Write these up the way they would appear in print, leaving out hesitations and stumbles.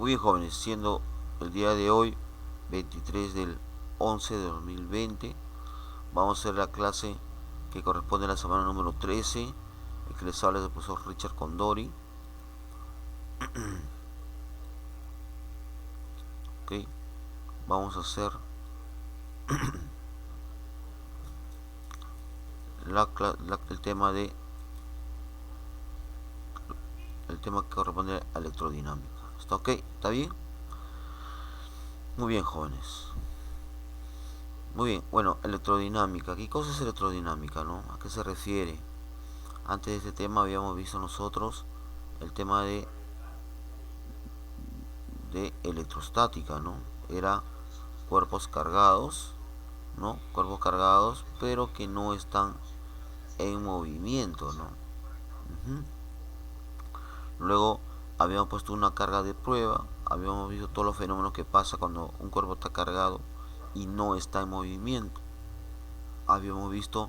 Muy bien, jóvenes, siendo el día de hoy 23 del 11 de 2020, vamos a hacer la clase que corresponde a la semana número 13. El que les habla es el profesor Richard Condori. Ok, vamos a hacer el tema que corresponde a electrodinámica. ¿Está ok? ¿Está bien? Muy bien, jóvenes. Muy bien, bueno, electrodinámica. ¿Qué cosa es electrodinámica, no? ¿A qué se refiere? Antes de este tema habíamos visto nosotros el tema de electrostática, ¿no? Era cuerpos cargados, ¿no? Cuerpos cargados, pero que no están en movimiento, ¿no? Uh-huh. Luego habíamos puesto una carga de prueba, habíamos visto todos los fenómenos que pasa cuando un cuerpo está cargado y no está en movimiento. Habíamos visto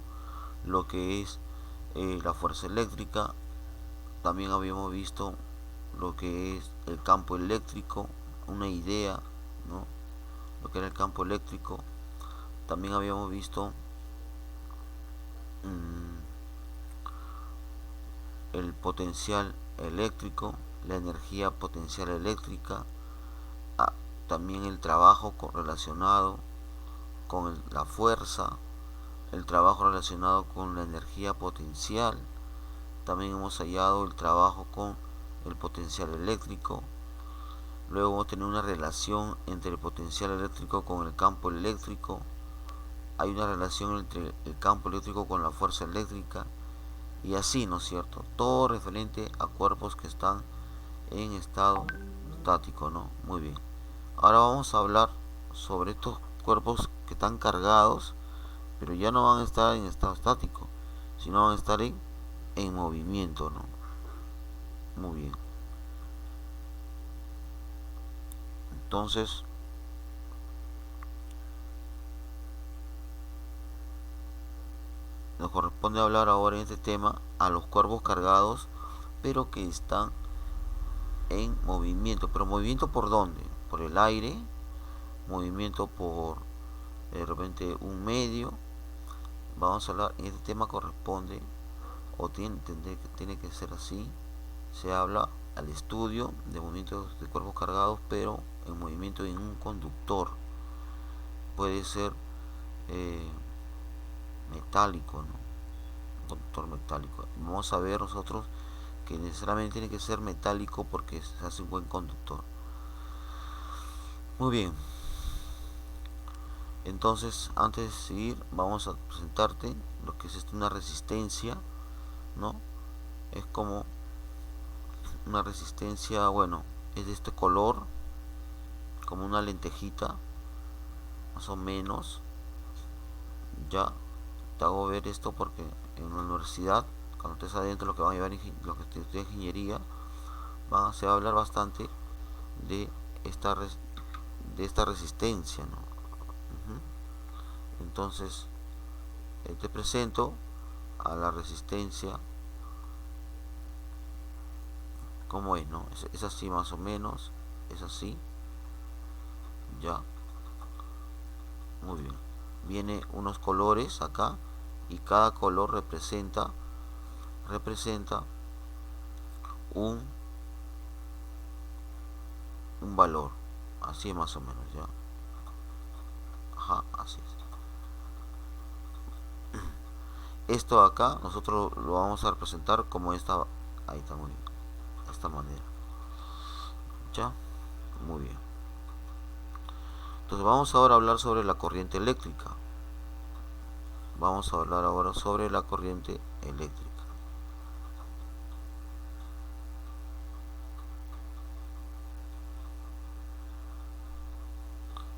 lo que es la fuerza eléctrica, también habíamos visto lo que es el campo eléctrico, una idea, ¿no? Lo que era el campo eléctrico. También habíamos visto el potencial eléctrico, la energía potencial eléctrica, también el trabajo relacionado con la fuerza, el trabajo relacionado con la energía potencial. También hemos hallado el trabajo con el potencial eléctrico. Luego hemos tenido una relación entre el potencial eléctrico con el campo eléctrico. Hay una relación entre el campo eléctrico con la fuerza eléctrica. Y así, ¿no es cierto? Todo referente a cuerpos que están en estado estático, ¿no? Muy bien. Ahora vamos a hablar sobre estos cuerpos que están cargados, pero ya no van a estar en estado estático, sino van a estar en movimiento, ¿no? Muy bien. Entonces, nos corresponde hablar ahora en este tema a los cuerpos cargados, pero que están en movimiento. ¿Pero movimiento por dónde? Por el aire, movimiento por de repente un medio. Vamos a hablar, en este tema corresponde, o tiene que ser así, se habla al estudio de movimientos de cuerpos cargados, pero en movimiento en un conductor. Puede ser metálico, ¿no? Un conductor metálico. Vamos a ver nosotros que necesariamente tiene que ser metálico porque se hace un buen conductor. Muy bien. Entonces, antes de seguir, vamos a presentarte lo que es una resistencia, ¿no? Es como una resistencia, bueno, es de este color, como una lentejita, más o menos. Ya te hago ver esto porque en la universidad, cuando estés adentro, lo que van a llevar los que estudian ingeniería, se va a hablar bastante de esta resistencia, ¿no? Entonces, te presento a la resistencia como es, ¿no? Es así más o menos, es así, ya, muy bien. Viene unos colores acá y cada color representa un, un valor, así más o menos, ya. Ajá, así es. Esto acá nosotros lo vamos a representar como esta, ahí está, muy bien, de esta manera, ya, muy bien. Entonces vamos ahora a hablar sobre la corriente eléctrica. Vamos a hablar ahora sobre la corriente eléctrica.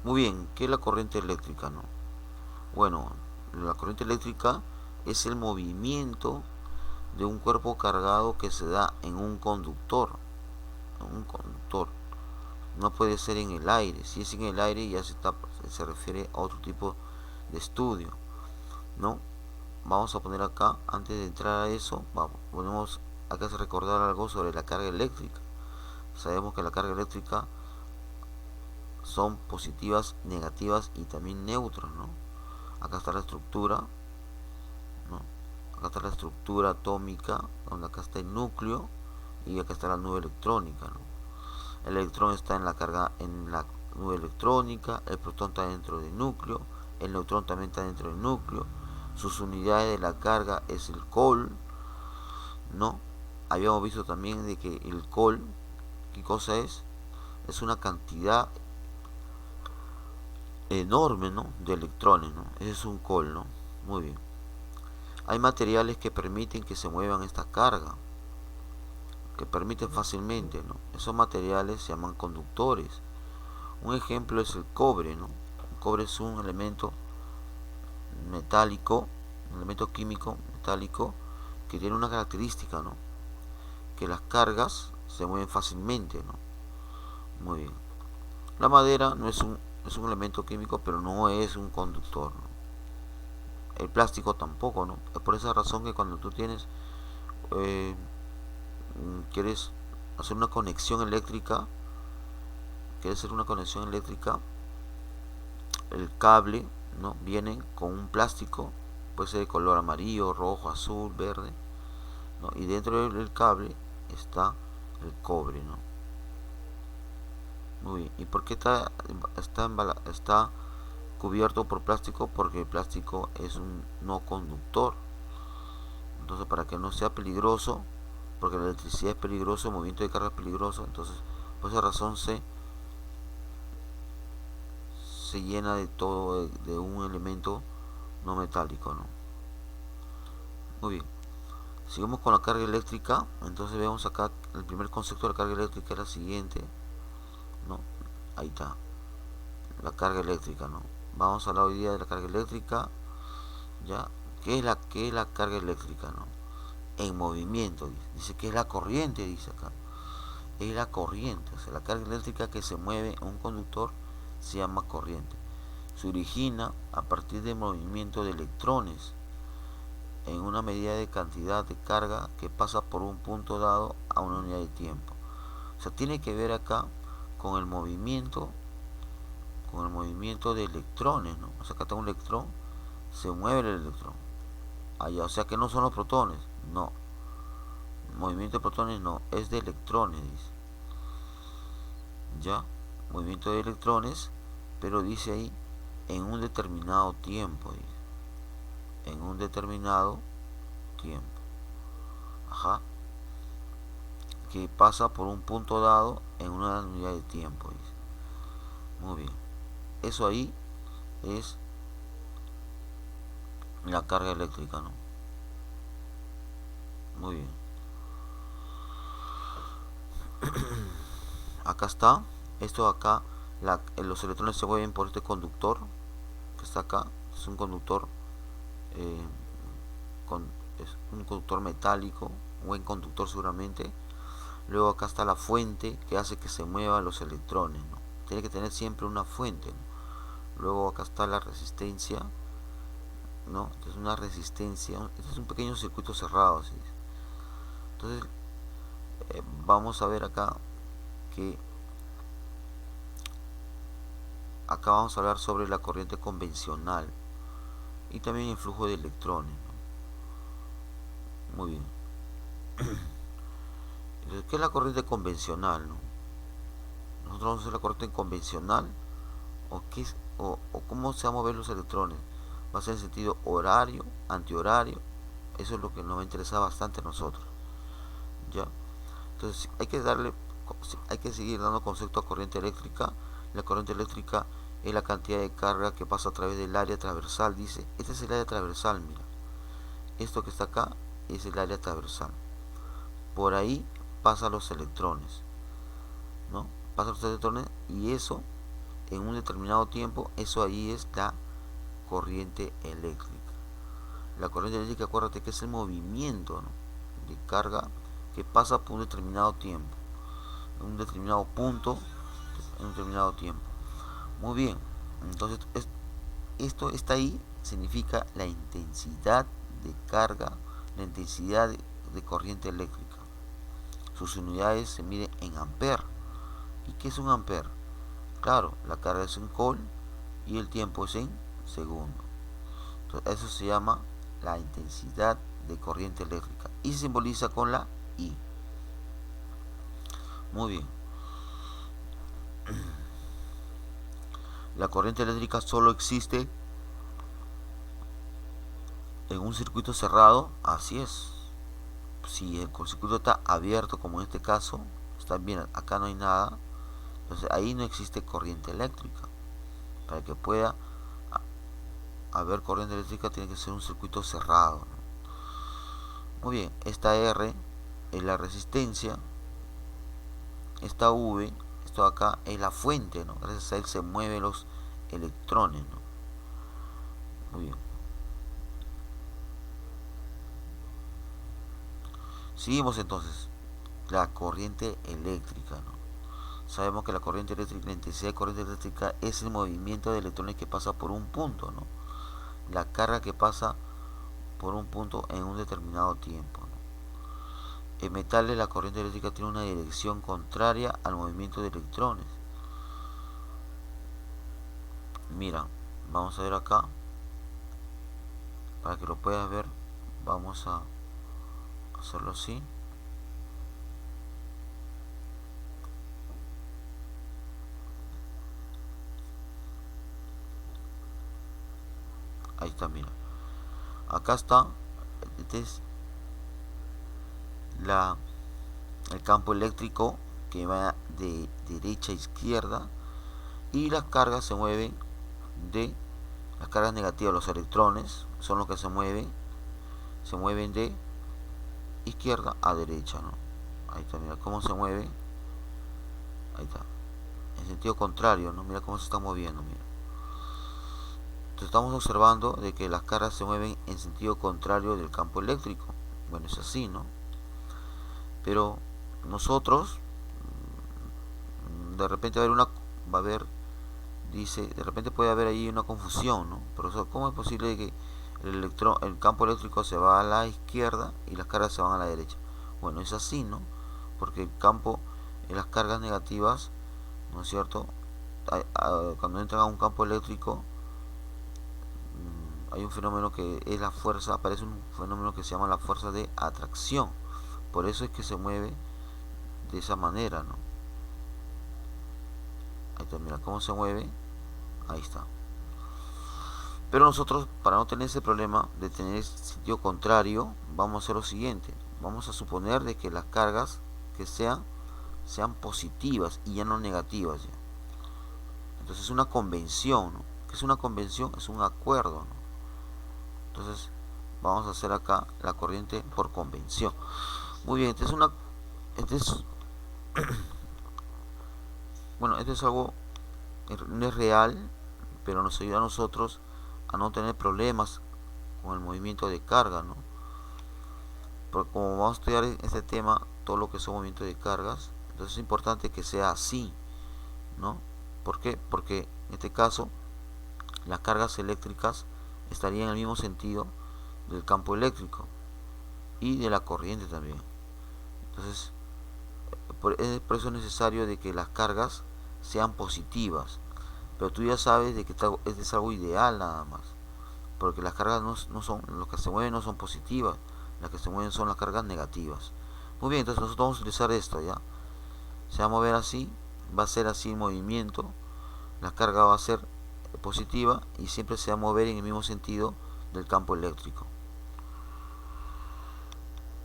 Muy bien, ¿qué es la corriente eléctrica, no? Bueno, la corriente eléctrica es el movimiento de un cuerpo cargado que se da en un conductor. En un conductor. No puede ser en el aire. Si es en el aire ya se refiere a otro tipo de estudio, ¿no? Vamos a poner acá, antes de entrar a eso, ponemos acá a recordar algo sobre la carga eléctrica. Sabemos que la carga eléctrica son positivas, negativas y también neutras, ¿no? Acá está la estructura, ¿no? Acá está la estructura atómica, donde acá está el núcleo y acá está la nube electrónica, ¿no? El electrón está en la nube electrónica, el protón está dentro del núcleo, el neutrón también está dentro del núcleo, sus unidades de la carga es el col, ¿no? Habíamos visto también de que el col, ¿qué cosa es? Es una cantidad enorme, ¿no? De electrones, ¿no? Ese es un col, ¿no? Muy bien. Hay materiales que permiten que se muevan esta carga, que permiten fácilmente, ¿no? Esos materiales se llaman conductores. Un ejemplo es el cobre, ¿no? El cobre es un elemento metálico, un elemento químico metálico que tiene una característica, ¿no? Que las cargas se mueven fácilmente, ¿no? Muy bien. La madera no es es un elemento químico, pero no es un conductor, ¿no? El plástico tampoco, ¿no? Es por esa razón que cuando tú eh, quieres hacer una conexión eléctrica, el cable, ¿no? Viene con un plástico, puede ser de color amarillo, rojo, azul, verde, ¿no? Y dentro del cable está el cobre, ¿no? Muy bien. ¿Y por qué está cubierto por plástico? Porque el plástico es un no conductor. Entonces, para que no sea peligroso, porque la electricidad es peligrosa, el movimiento de carga es peligroso, entonces por esa razón se llena de todo de un elemento no metálico, ¿no? Muy bien. Sigamos con la carga eléctrica. Entonces vemos acá el primer concepto de la carga eléctrica era el siguiente, ¿no? Ahí está, la carga eléctrica, ¿no? Vamos a hablar hoy día de la carga eléctrica, ¿ya? ¿Qué es la carga eléctrica, no? En movimiento, dice que es la corriente, dice acá. Es la corriente, o sea, la carga eléctrica que se mueve en un conductor se llama corriente. Se origina a partir del movimiento de electrones en una medida de cantidad de carga que pasa por un punto dado a una unidad de tiempo. O sea, tiene que ver acá con el movimiento de electrones, ¿no? O sea, acá está un electrón, se mueve el electrón. Allá, o sea que no son los protones, no. El movimiento de protones no, es de electrones, dice. Ya, movimiento de electrones, pero dice ahí en un determinado tiempo, dice. En un determinado tiempo. Ajá. Que pasa por un punto dado en una unidad de tiempo, dice. Muy bien. Eso ahí es la carga eléctrica, ¿no? Muy bien. Acá está. Esto acá, los electrones se mueven por este conductor que está acá. Es un conductor, eh, con, es un conductor metálico, un buen conductor seguramente. Luego acá está la fuente que hace que se muevan los electrones, ¿no? Tiene que tener siempre una fuente, ¿no? Luego acá está la resistencia, ¿no? Es una resistencia, este es un pequeño circuito cerrado, ¿sí? Entonces vamos a ver que acá vamos a hablar sobre la corriente convencional y también el flujo de electrones, ¿no? Muy bien. Entonces, ¿qué es la corriente convencional, no? Nosotros vamos a hacer la corriente convencional o cómo se van a mover los electrones. Va a ser en sentido horario, antihorario. Eso es lo que nos va a interesar bastante a nosotros, ¿ya? Entonces hay que seguir dando concepto a corriente eléctrica. La corriente eléctrica es la cantidad de carga que pasa a través del área transversal. Dice, este es el área transversal, mira. Esto que está acá es el área transversal. Por ahí pasan los electrones, ¿no? Pasan los electrones y eso, en un determinado tiempo, eso ahí es la corriente eléctrica. La corriente eléctrica, acuérdate que es el movimiento, ¿no? De carga que pasa por un determinado tiempo, en un determinado punto, en un determinado tiempo. Muy bien, entonces esto está ahí, significa la intensidad de carga, la intensidad de corriente eléctrica. Sus unidades se miden en amper. ¿Y qué es un amper? Claro, la carga es en coul y el tiempo es en segundo. Entonces, eso se llama la intensidad de corriente eléctrica y se simboliza con la I. Muy bien. La corriente eléctrica solo existe en un circuito cerrado, así es. Si el circuito está abierto, como en este caso, está bien, acá no hay nada, entonces ahí no existe corriente eléctrica. Para que pueda haber corriente eléctrica tiene que ser un circuito cerrado, ¿no? Muy bien, esta R es la resistencia, esta V, esto de acá es la fuente, ¿no? Gracias a él se mueven los electrones, ¿no? Muy bien. Seguimos entonces. La corriente eléctrica, ¿no? Sabemos que la corriente eléctrica, la intensidad de corriente eléctrica es el movimiento de electrones que pasa por un punto, ¿no? La carga que pasa por un punto en un determinado tiempo, ¿no? En metales la corriente eléctrica tiene una dirección contraria al movimiento de electrones. Mira, vamos a ver acá, para que lo puedas ver, vamos a hacerlo así. Ahí está, mira. Acá está, este es el campo eléctrico que va de derecha a izquierda y las cargas se mueven de las cargas negativas, los electrones son los que se mueven de izquierda a derecha, ¿no? Ahí está, mira cómo se mueve, ahí está, en sentido contrario, ¿no? Mira cómo se está moviendo, mira. Entonces estamos observando de que las cargas se mueven en sentido contrario del campo eléctrico. Bueno, es así, ¿no? Pero nosotros, de repente va a haber, dice, de repente puede haber ahí una confusión, ¿no? Profesor, ¿cómo es posible que el campo eléctrico se va a la izquierda y las cargas se van a la derecha? Bueno, es así, ¿no? Porque el campo, en las cargas negativas, ¿no es cierto? Cuando entran a un campo eléctrico, hay un fenómeno que es la fuerza, aparece un fenómeno que se llama la fuerza de atracción. Por eso es que se mueve de esa manera, ¿no? Ahí está, mira cómo se mueve. Ahí está. Pero nosotros, para no tener ese problema de tener sentido contrario, vamos a hacer lo siguiente. Vamos a suponer de que las cargas que sean positivas y ya no negativas, ¿ya? Entonces es una convención, ¿no? ¿Qué es una convención? Es un acuerdo, ¿no? Entonces vamos a hacer acá la corriente por convención. Muy bien, bueno, esto es algo, no es real, pero nos ayuda a nosotros a no tener problemas con el movimiento de carga, ¿no? Porque como vamos a estudiar en este tema todo lo que son movimientos de cargas, entonces es importante que sea así, ¿no? ¿Por qué? Porque en este caso las cargas eléctricas estarían en el mismo sentido del campo eléctrico y de la corriente también. Entonces, por eso es necesario de que las cargas sean positivas. Pero tú ya sabes de que es algo ideal nada más. Porque las cargas no son, lo que se mueven no son positivas, las que se mueven son las cargas negativas. Muy bien, entonces nosotros vamos a utilizar esto, ¿ya? Se va a mover así, va a ser así el movimiento, la carga va a ser positiva y siempre se va a mover en el mismo sentido del campo eléctrico.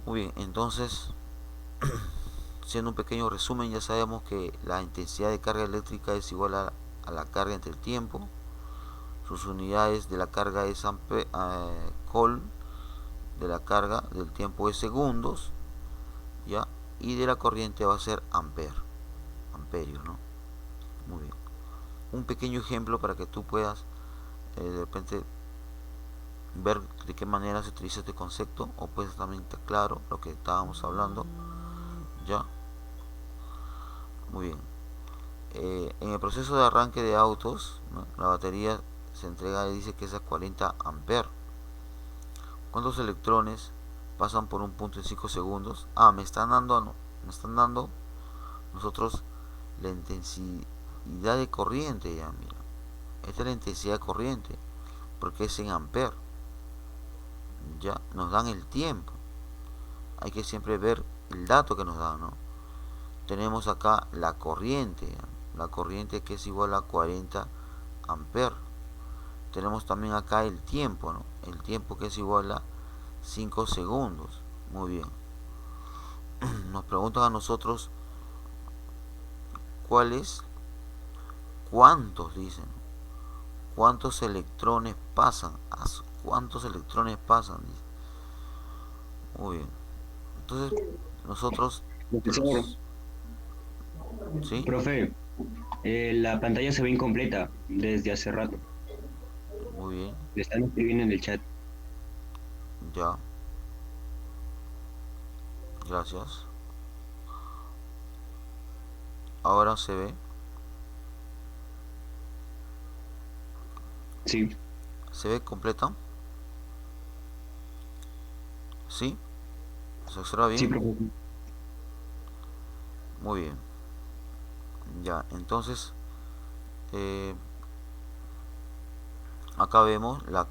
Muy bien, entonces, siendo un pequeño resumen, ya sabemos que la intensidad de carga eléctrica es igual a la carga entre el tiempo. Sus unidades de la carga es Coulomb, de la carga del tiempo es segundos, ¿ya? Y de la corriente va a ser amperios, ¿no? Muy bien. Un pequeño ejemplo para que tú puedas de repente ver de qué manera se utiliza este concepto, o puedes también estar claro lo que estábamos hablando, ¿ya? Muy bien. En el proceso de arranque de autos, ¿no? La batería se entrega y dice que es a 40 amperes. ¿Cuántos electrones pasan por un punto en 5 segundos? Me están dando nosotros la intensidad cantidad de corriente, ya mira. Esta es la intensidad de corriente, porque es en amperes. Ya nos dan el tiempo. Hay que siempre ver el dato que nos dan, ¿no? Tenemos acá la corriente, ¿ya? La corriente que es igual a 40 amperes. Tenemos también acá el tiempo, ¿no? El tiempo que es igual a 5 segundos. Muy bien. Nos preguntan a nosotros cuáles, cuántos, dicen, cuántos electrones pasan, cuántos electrones pasan, dice. Muy bien. Entonces, nosotros Profesor, los... ¿Sí? profe, la pantalla se ve incompleta desde hace rato. Muy bien. Le están escribiendo en el chat. Ya. Gracias. Ahora se ve. Sí, ¿Se ve completa? ¿Sí? ¿Se observa sí, bien? profesor. Muy bien. Ya. Entonces, eh, acá vemos la...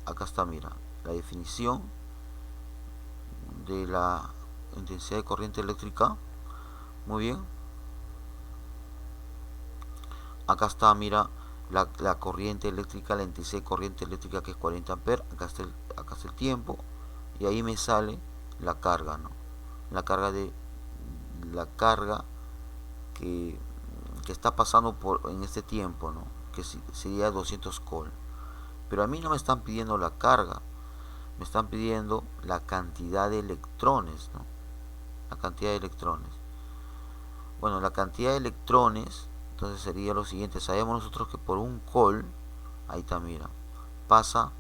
Acá está, mira. La definición de la intensidad de corriente eléctrica. Muy bien. Acá está, mira, la corriente eléctrica, la intensidad de corriente eléctrica que es 40 amperes. Acá está el tiempo. Y ahí me sale la carga, ¿no? La carga de la carga que, que está pasando en este tiempo, ¿no? Que sería 200 col. Pero a mí no me están pidiendo la carga, me están pidiendo la cantidad de electrones, ¿no? La cantidad de electrones. Bueno, la cantidad de electrones, entonces sería lo siguiente. Sabemos nosotros que por un col, ahí está, mira, pasa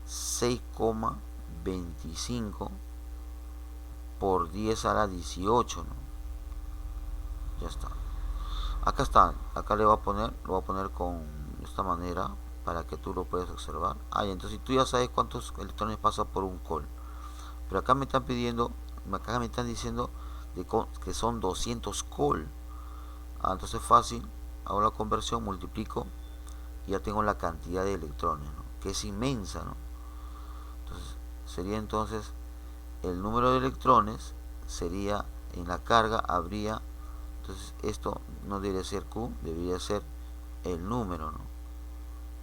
6,25 por 10 a la 18, ¿no? Ya está. Acá está, acá lo voy a poner con esta manera para que tú lo puedas observar. Ah, entonces tú ya sabes cuántos electrones pasa por un col. Pero acá me están pidiendo, acá me están diciendo que son 200 col. Ah, entonces fácil, hago la conversión, multiplico y ya tengo la cantidad de electrones, ¿no? Que es inmensa, ¿no? Entonces sería entonces el número de electrones sería en la carga habría, entonces esto no debería ser Q, debería ser el número, ¿no?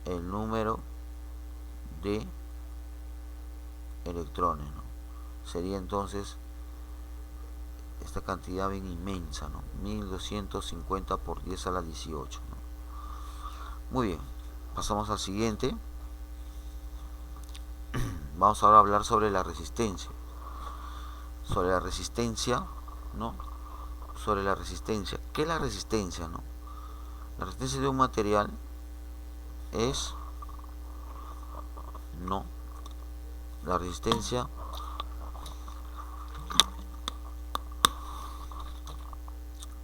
El número de electrones, ¿no? Sería entonces esta cantidad bien inmensa, ¿no? 1250 por 10 a la 18, ¿no? Muy bien, pasamos al siguiente. Vamos ahora a hablar sobre la resistencia. Sobre la resistencia, ¿no? Sobre la resistencia. ¿Qué es la resistencia, no? La resistencia de un material es, no, la resistencia,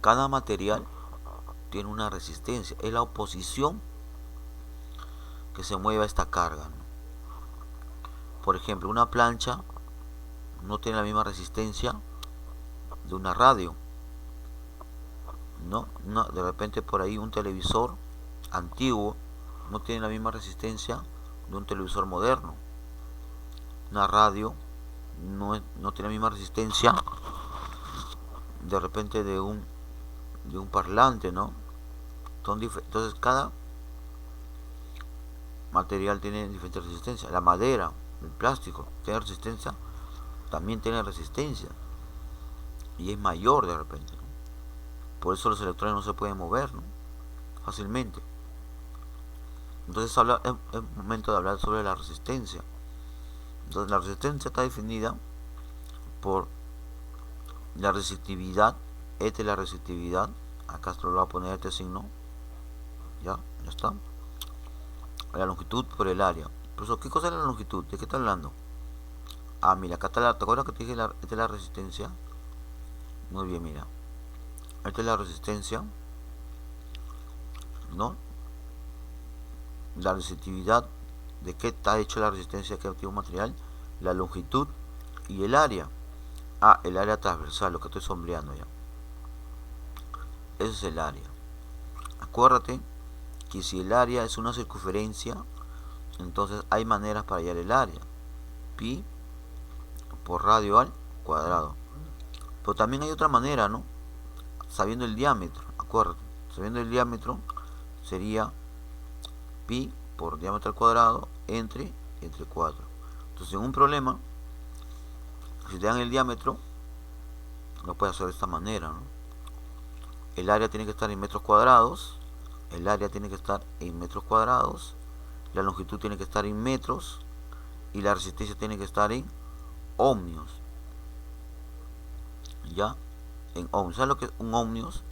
cada material tiene una resistencia, es la oposición que se mueve a esta carga, ¿no? Por ejemplo, una plancha no tiene la misma resistencia de una radio, ¿no? De repente por ahí un televisor antiguo no tiene la misma resistencia de un televisor moderno. Una radio no tiene la misma resistencia de repente de un parlante, ¿no? Entonces cada material tiene diferente resistencia. La madera, el plástico, tiene resistencia, también tiene resistencia. Y es mayor de repente, ¿no? Por eso los electrones no se pueden mover, ¿no? Fácilmente. Entonces es momento de hablar sobre la resistencia. Entonces la resistencia está definida por la resistividad. Esta es la resistividad. Acá se lo voy a poner este signo. Ya está. La longitud por el área. Por eso, ¿qué cosa es la longitud? ¿De qué está hablando? Ah, mira, acá está ¿te acuerdas que te dije esta es la resistencia? Muy bien, mira. Esta es la resistencia, ¿no? La resistividad, ¿de qué está hecho la resistencia que tiene un material? La longitud y el área. Ah, el área transversal, lo que estoy sombreando ya. Ese es el área. Acuérdate que si el área es una circunferencia, entonces hay maneras para hallar el área. Pi por radio al cuadrado. Pero también hay otra manera, ¿no? Sabiendo el diámetro, acuérdate. Sabiendo el diámetro sería pi por diámetro al cuadrado entre 4. Entonces en un problema, si te dan el diámetro, lo puedes hacer de esta manera, ¿no? El área tiene que estar en metros cuadrados, el área tiene que estar en metros cuadrados, la longitud tiene que estar en metros y la resistencia tiene que estar en ohmios. ¿Ya? En ohmios. ¿Sabes lo que es un ohmios?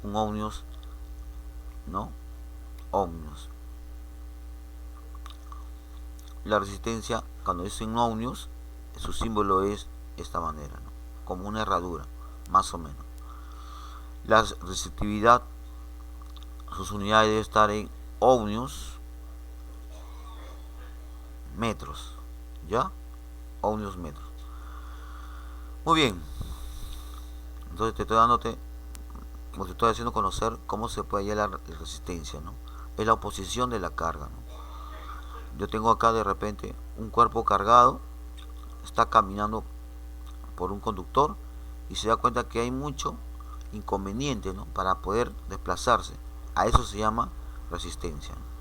Un ohmios, ¿no? Ohmios. La resistencia, cuando es en ohmios, su símbolo es esta manera, ¿no? Como una herradura, más o menos. La resistividad, sus unidades deben estar en ohmios, metros, ¿ya? Ohmios, metros. Muy bien. Entonces te estoy haciendo conocer cómo se puede hallar la resistencia, ¿no? Es la oposición de la carga, ¿no? Yo tengo acá de repente un cuerpo cargado, está caminando por un conductor y se da cuenta que hay mucho inconveniente, ¿no? Para poder desplazarse. A eso se llama resistencia, ¿no?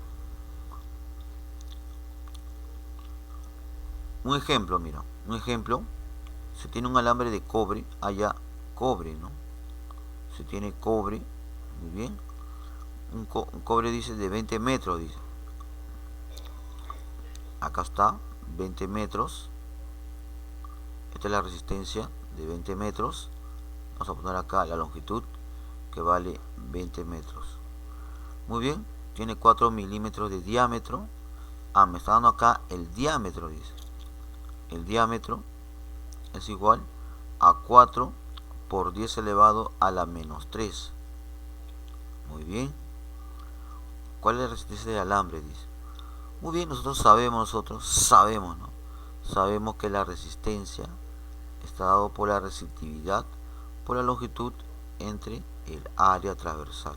Un ejemplo, mira, un ejemplo, se tiene un alambre de cobre, haya cobre, ¿no? Se tiene cobre, muy bien, un cobre dice de 20 metros, dice. Acá está, 20 metros. Esta es la resistencia de 20 metros. Vamos a poner acá la longitud que vale 20 metros. Muy bien, tiene 4 milímetros de diámetro. Ah, me está dando acá el diámetro, dice. El diámetro es igual a 4 por 10 elevado a la menos 3. Muy bien. ¿Cuál es la resistencia del alambre? Dice. Muy bien, nosotros sabemos, ¿no? Sabemos que la resistencia está dado por la resistividad por la longitud entre el área transversal.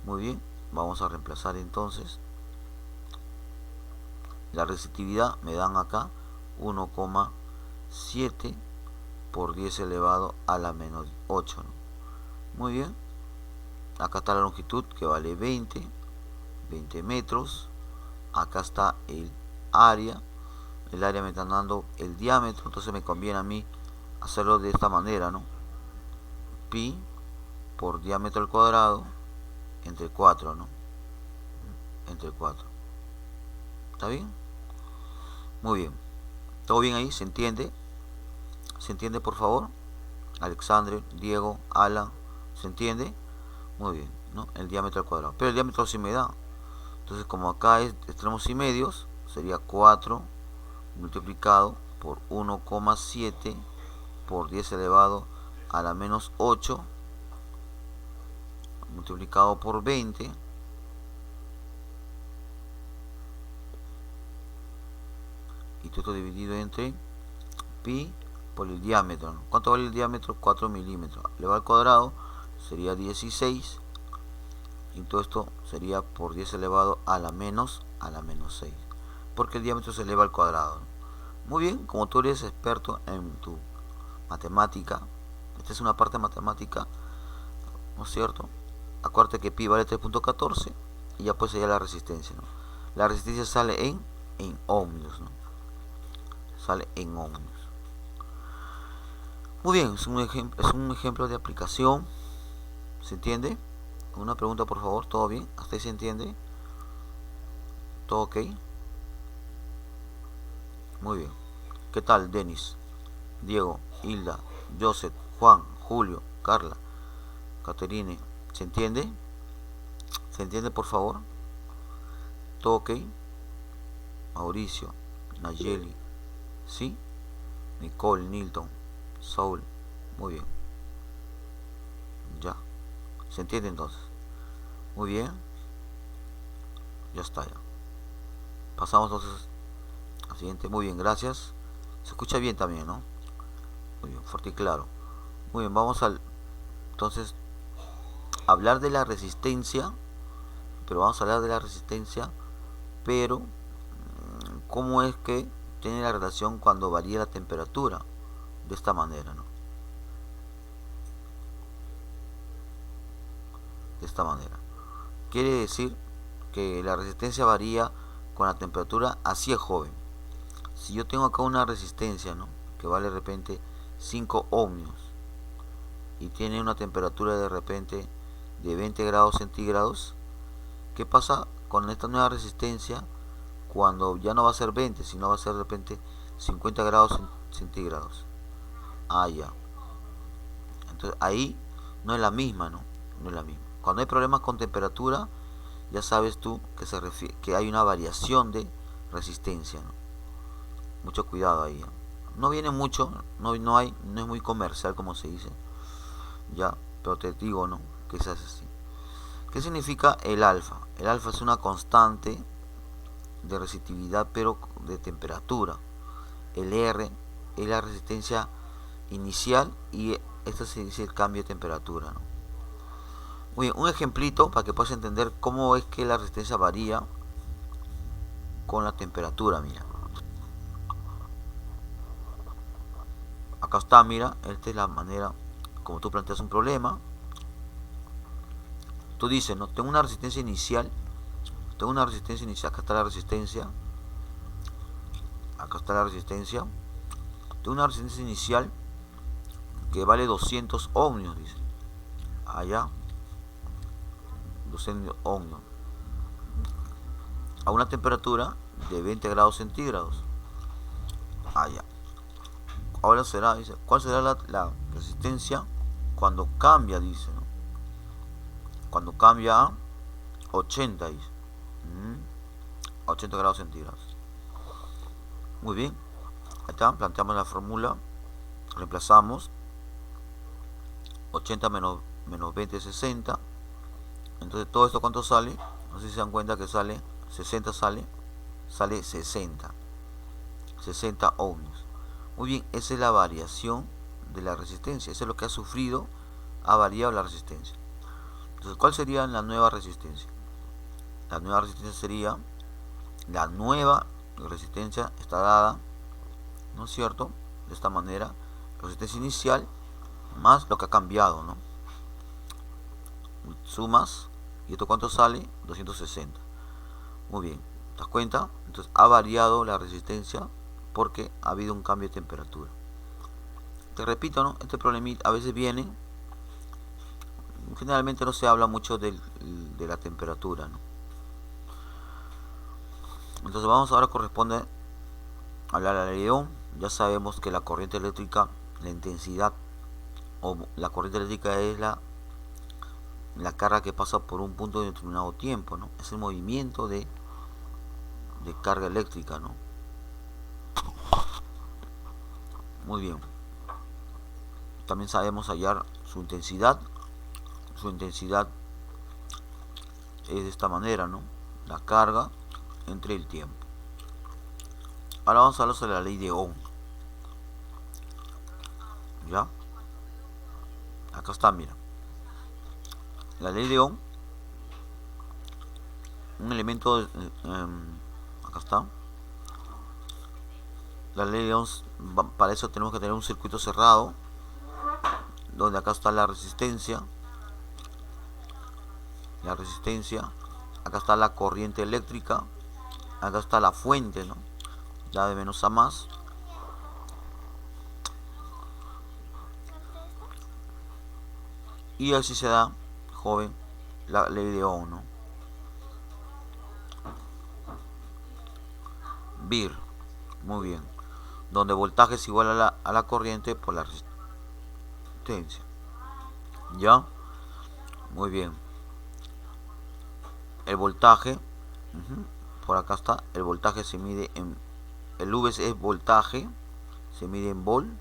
Muy bien, vamos a reemplazar entonces la resistividad, me dan acá 1,7 por 10 elevado a la menos 8, ¿no? Muy bien, acá está la longitud que vale 20 metros. Acá está el área me está dando el diámetro, entonces me conviene a mí hacerlo de esta manera, ¿no? Pi por diámetro al cuadrado entre 4, ¿no? Entre 4. ¿Está bien? Muy bien. ¿Todo bien ahí? ¿Se entiende? ¿Se entiende, por favor? Alexandre, Diego, Alan, ¿se entiende? Muy bien, ¿no? El diámetro al cuadrado. Pero el diámetro sí me da. Entonces, como acá es extremos y medios, sería 4 multiplicado por 1,7 por 10 elevado a la menos 8 multiplicado por 20 y todo esto dividido entre pi por el diámetro, ¿no? ¿Cuánto vale el diámetro? 4 milímetros elevado al cuadrado sería 16 y todo esto sería por 10 elevado a la menos 6, porque el diámetro se eleva al cuadrado, ¿no? Muy bien, como tú eres experto en tu matemática, esta es una parte matemática, ¿no es cierto? Acuérdate que pi vale 3.14 y ya puedes hallar la resistencia, ¿no? La resistencia sale en ohmios, ¿no? Sale en ohmios. Muy bien, es un ejemplo de aplicación. ¿Se entiende? Una pregunta, por favor. ¿Todo bien? ¿Hasta ahí se entiende? ¿Todo ok? Muy bien. ¿Qué tal, Denis, Diego, Hilda, Joseph, Juan, Julio, Carla, Caterine? ¿Se entiende? ¿Se entiende, por favor? ¿Todo ok? Mauricio, Nayeli, ¿sí? Nicole, Nilton, Saul. Muy bien. Ya. ¿Se entiende entonces? Muy bien. Ya está ya. Pasamos entonces al siguiente. Muy bien, gracias. Se escucha bien también, ¿no? Muy bien, fuerte y claro. Muy bien, vamos entonces hablar de la resistencia, pero vamos a hablar de la resistencia, pero cómo es que tiene la relación cuando varía la temperatura, de esta manera, ¿no? De esta manera. Quiere decir que la resistencia varía con la temperatura, así es, joven. Si yo tengo acá una resistencia, ¿no?, que vale de repente 5 ohmios y tiene una temperatura de repente de 20 grados centígrados, ¿qué pasa con esta nueva resistencia cuando ya no va a ser 20, sino va a ser de repente 50 grados centígrados? Ah, ya. Entonces ahí no es la misma, ¿no? No es la misma. Cuando hay problemas con temperatura, ya sabes tú que que hay una variación de resistencia, ¿no? Mucho cuidado ahí, ¿eh? No viene mucho, no es muy comercial, como se dice, ya, pero te digo, ¿no?, que se hace así. ¿Qué significa el alfa? El alfa es una constante de resistividad, pero de temperatura. El R es la resistencia inicial y esto se dice el cambio de temperatura, ¿no? Muy bien, un ejemplito para que puedas entender cómo es que la resistencia varía con la temperatura. Mira, acá está, mira, esta es la manera como tú planteas un problema. Tú dices, no, tengo una resistencia inicial, acá está la resistencia, tengo una resistencia inicial que vale 200 ohmios, dice, allá, 200 ohmios, a una temperatura de 20 grados centígrados, allá. Ahora será, dice, ¿cuál será la resistencia cuando cambia? Dice, ¿no? Cuando cambia a 80, dice. 80 grados centígrados. Muy bien. Ahí está, planteamos la fórmula. Reemplazamos 80 menos 20 es 60. Entonces todo esto, ¿cuánto sale? No sé si se dan cuenta que sale 60, sale 60 ohmios. Muy bien, esa es la variación de la resistencia. Eso es lo que ha sufrido, ha variado la resistencia. Entonces, ¿cuál sería la nueva resistencia? La nueva resistencia sería, la nueva resistencia está dada, ¿no es cierto?, de esta manera, resistencia inicial más lo que ha cambiado, ¿no? Sumas, ¿y esto cuánto sale? 260. Muy bien, ¿te das cuenta? Entonces ha variado la resistencia porque ha habido un cambio de temperatura. Te repito, ¿no?, este problemita a veces viene, generalmente no se habla mucho de la temperatura, ¿no? Entonces vamos ahora, corresponde hablar a la ley de Ohm. Ya sabemos que la corriente eléctrica, la intensidad, o la corriente eléctrica es la carga que pasa por un punto de determinado tiempo, ¿no? Es el movimiento de carga eléctrica, ¿no? Muy bien. También sabemos hallar su intensidad. Su intensidad es de esta manera, ¿no? La carga entre el tiempo. Ahora vamos a hablar sobre la ley de Ohm. ¿Ya? Acá está, mira. La ley de Ohm, un elemento, acá está. La ley de Ohm, para eso tenemos que tener un circuito cerrado, donde acá está la resistencia, acá está la corriente eléctrica, acá está la fuente, ¿no?, ya de menos a más. Y así se da, joven, la ley de Ohm, ¿no? BIR, muy bien, donde voltaje es igual a la corriente por la resistencia. ¿Ya? Muy bien. El voltaje, por acá está, el voltaje se mide en, el V es voltaje, se mide en vol,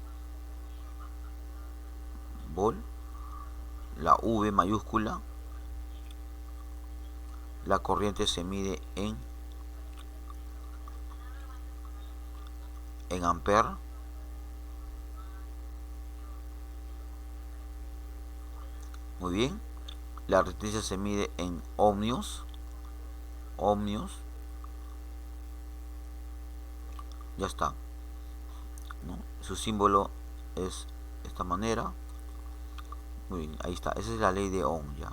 la V mayúscula, la corriente se mide en amper, muy bien, La resistencia se mide en ohmios. Ya está, ¿no? Su símbolo es de esta manera. Muy bien, ahí está, esa es la ley de Ohm ya.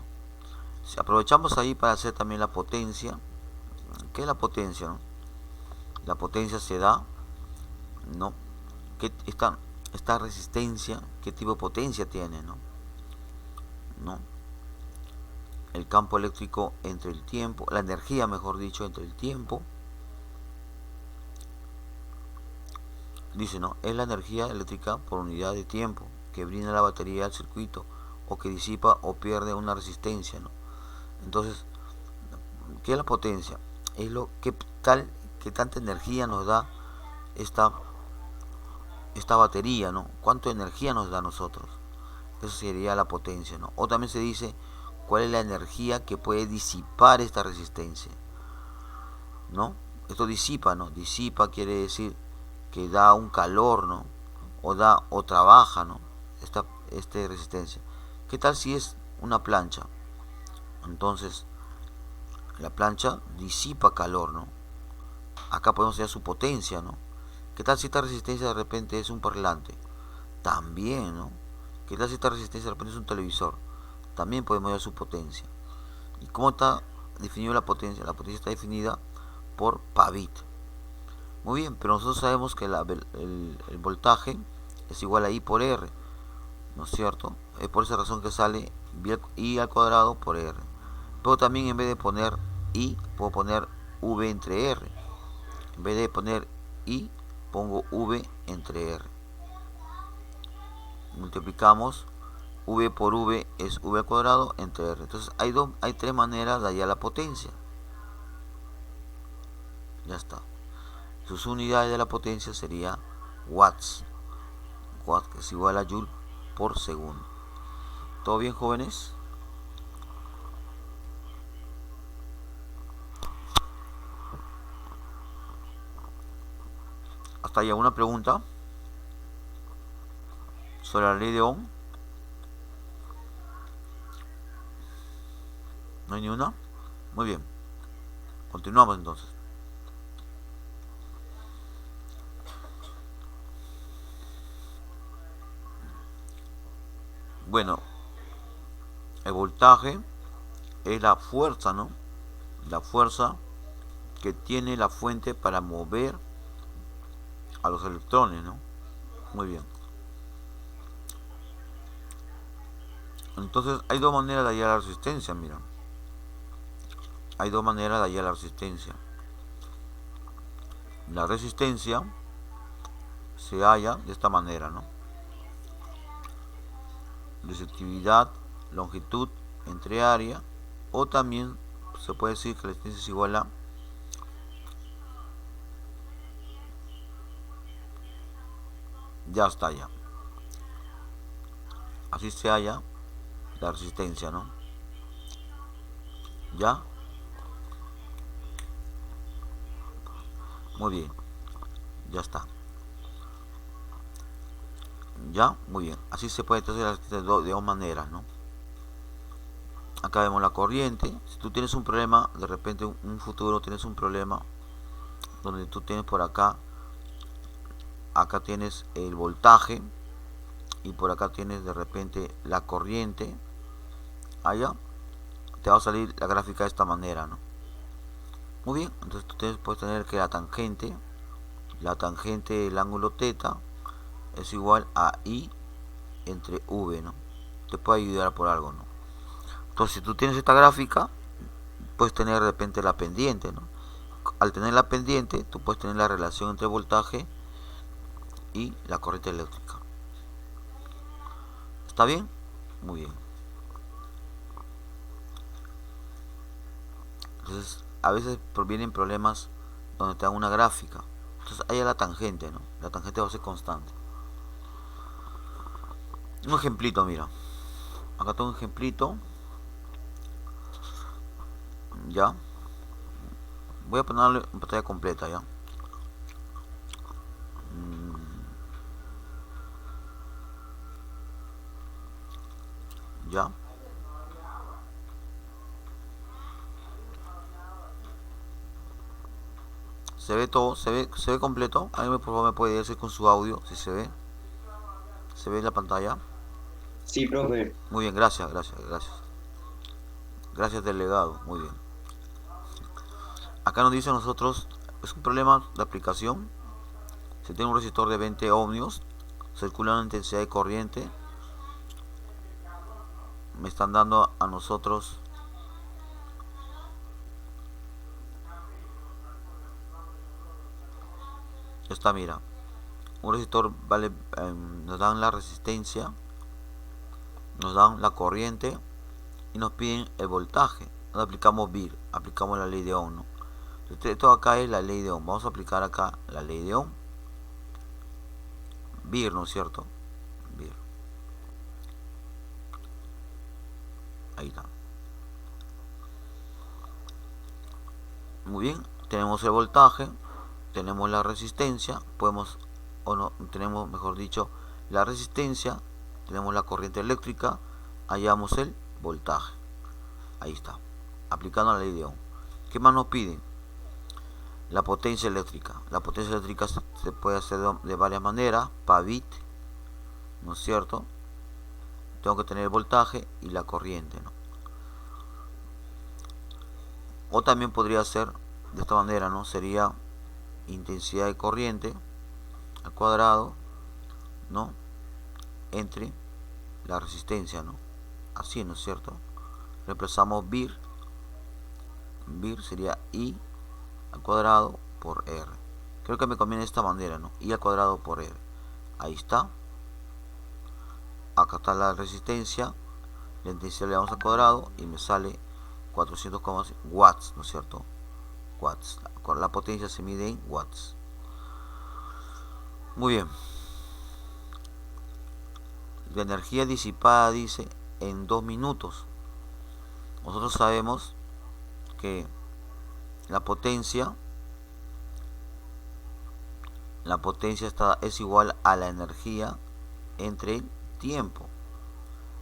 Si aprovechamos ahí para hacer también la potencia. ¿Qué es la potencia, no? La potencia se da, ¿no? ¿Qué, esta resistencia, qué tipo de potencia tiene, ¿no? ¿No? El campo eléctrico entre el tiempo, la energía, mejor dicho, entre el tiempo. Dice, ¿no? Es la energía eléctrica por unidad de tiempo que brinda la batería al circuito o que disipa o pierde una resistencia, ¿no? Entonces, ¿qué es la potencia? Es lo que tal que tanta energía nos da esta batería, ¿no? ¿Cuánta energía nos da a nosotros? Eso sería la potencia, ¿no? O también se dice cuál es la energía que puede disipar esta resistencia, ¿no? Esto disipa, ¿no? Disipa quiere decir que da un calor, ¿no? O da o trabaja, ¿no? Esta resistencia. ¿Qué tal si es una plancha? Entonces, la plancha disipa calor, ¿no? Acá podemos ver su potencia, ¿no? ¿Qué tal si esta resistencia de repente es un parlante? También, ¿no? ¿Qué tal si esta resistencia de repente es un televisor? También podemos ver su potencia. ¿Y cómo está definida la potencia? La potencia está definida por Pavet. Muy bien, pero nosotros sabemos que el voltaje es igual a I por R, ¿no es cierto? Es por esa razón que sale I al cuadrado por R. Pero también en vez de poner I, puedo poner V entre R. En vez de poner I, pongo V entre R. Multiplicamos, V por V es V al cuadrado entre R. Entonces hay tres maneras de hallar la potencia. Ya está. Sus unidades de la potencia sería watts. Watt, que es igual a joule por segundo. ¿Todo bien, jóvenes? ¿Hasta ahí alguna pregunta sobre la ley de Ohm? ¿No hay ni una? Muy bien. Continuamos entonces. Bueno, el voltaje es la fuerza, ¿no? La fuerza que tiene la fuente para mover a los electrones, ¿no? Muy bien. Entonces hay dos maneras de hallar la resistencia, mira. Hay dos maneras de hallar la resistencia. La resistencia se halla de esta manera, ¿no? Resistividad, longitud entre área, o también se puede decir que la resistencia es igual a ya está ya. Así se halla la resistencia, ¿no? ¿Ya? Muy bien. Ya está. ¿Ya? Muy bien. Así se puede hacer la resistencia de dos maneras, ¿no? Acá vemos la corriente. Si tú tienes un problema, de repente en un futuro tienes un problema donde tú tienes por acá, acá tienes el voltaje y por acá tienes de repente la corriente, allá te va a salir la gráfica de esta manera, ¿no? Muy bien, entonces tú puedes tener que la tangente del ángulo θ es igual a I entre V, ¿no? Te puede ayudar por algo, ¿no? Entonces si tú tienes esta gráfica, puedes tener de repente la pendiente, ¿no? Al tener la pendiente, tú puedes tener la relación entre voltaje y la corriente eléctrica. ¿Está bien? Muy bien. Entonces, a veces provienen problemas donde te dan una gráfica. Entonces, ahí es la tangente, ¿no? La tangente va a ser constante. Un ejemplito, mira. Acá tengo un ejemplito. Ya. Voy a ponerle en pantalla completa, ya. Ya. ¿Se ve todo? Se ve completo? ¿Alguien por favor me puede decir con su audio si se ve? ¿Se ve en la pantalla? Sí, profe. Muy bien, gracias, gracias, gracias. Gracias, delegado, muy bien. Acá nos dice a nosotros, es un problema de aplicación. Se tiene un resistor de 20 ohmios, circula una intensidad de corriente. Me están dando a nosotros esta, mira, un resistor vale, nos dan la resistencia, nos dan la corriente y nos piden el voltaje. Nos aplicamos VIR, aplicamos la ley de Ohm, ¿no? Entonces, esto acá es la ley de Ohm. Vamos a aplicar acá la ley de Ohm. VIR, ¿no es cierto? VIR. Ahí está. Muy bien, tenemos el voltaje, tenemos la resistencia, podemos, o no, tenemos, mejor dicho, la resistencia, tenemos la corriente eléctrica, hallamos el voltaje. Ahí está, aplicando la ley de Ohm. ¿Qué más nos piden? La potencia eléctrica. La potencia eléctrica se puede hacer de varias maneras, bit, ¿no es cierto? Tengo que tener el voltaje y la corriente, ¿no? O también podría ser de esta manera, ¿no? Sería intensidad de corriente al cuadrado, ¿no? Entre la resistencia, ¿no? Así, ¿no es cierto? Reemplazamos VIR. VIR sería I al cuadrado por R. Creo que me conviene de esta manera, ¿no? I al cuadrado por R. Ahí está. Acá está la resistencia. La intensidad le damos al cuadrado y me sale 400 watts, ¿no es cierto? Watts. La potencia se mide en watts. Muy bien. La energía disipada dice en 2 minutos. Nosotros sabemos que la potencia es igual a la energía entre el tiempo.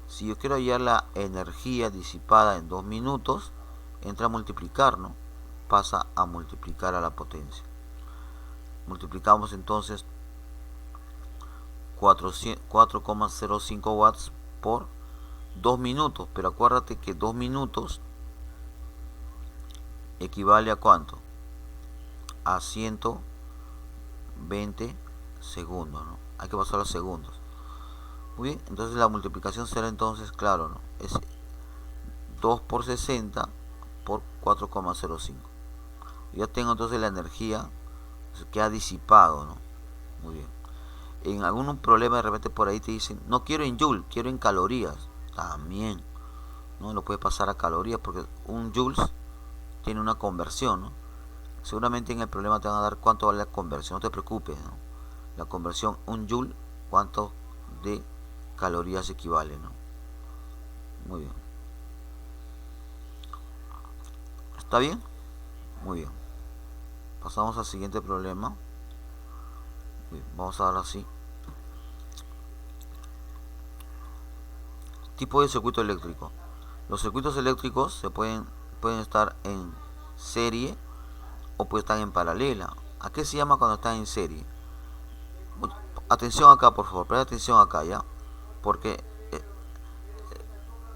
Si yo quiero hallar la energía disipada en 2 minutos, entra a multiplicar, ¿no? Pasa a multiplicar a la potencia. Multiplicamos entonces 4,05 watts por 2 minutos. Pero acuérdate que 2 minutos equivale a ¿cuánto? A 120 segundos, ¿no? Hay que pasar a segundos. Muy bien, entonces la multiplicación será entonces, claro, ¿no? Es 2 por 60 por 4,05. Ya tengo entonces la energía que ha disipado, ¿no? Muy bien. En algún problema de repente por ahí te dicen, no quiero en joule, quiero en calorías. También, ¿no? Lo puedes pasar a calorías porque un joules tiene una conversión, ¿no? Seguramente en el problema te van a dar cuánto vale la conversión, no te preocupes, ¿no? La conversión, un joule, cuánto de calorías equivale, ¿no? Muy bien. ¿Está bien? Muy bien. Pasamos al siguiente problema. Bien, vamos a dar así. Tipo de circuito eléctrico. Los circuitos eléctricos pueden estar en serie o pueden estar en paralela. ¿A qué se llama cuando están en serie? Atención acá, por favor, presta atención acá, ¿ya? Porque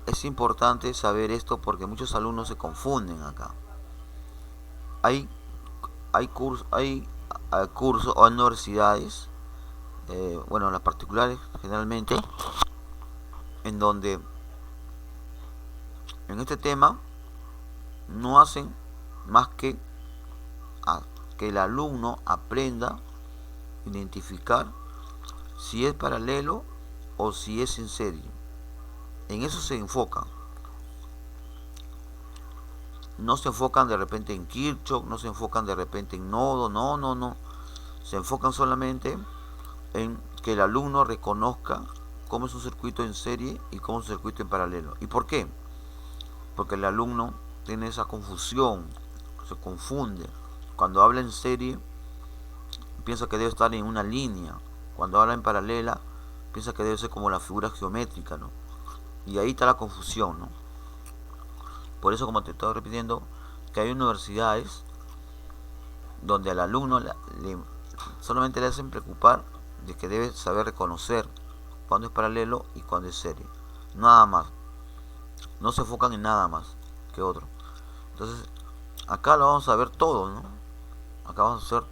es importante saber esto porque muchos alumnos se confunden acá. Hay cursos o universidades, bueno, las particulares generalmente, en donde en este tema no hacen más que el alumno aprenda a identificar si es paralelo o si es en serie. En eso se enfocan. No se enfocan de repente en Kirchhoff, no se enfocan de repente en nodo, no. Se enfocan solamente en que el alumno reconozca cómo es un circuito en serie y cómo es un circuito en paralelo. ¿Y por qué? Porque el alumno tiene esa confusión, se confunde. Cuando habla en serie, piensa que debe estar en una línea. Cuando habla en paralela, piensa que debe ser como la figura geométrica, ¿no? Y ahí está la confusión, ¿no? Por eso, como te estoy repitiendo, que hay universidades donde al alumno solamente le hacen preocupar de que debe saber reconocer cuándo es paralelo y cuándo es serie. Nada más. No se enfocan en nada más que otro. Entonces, acá lo vamos a ver todo, ¿no? Acá vamos a hacer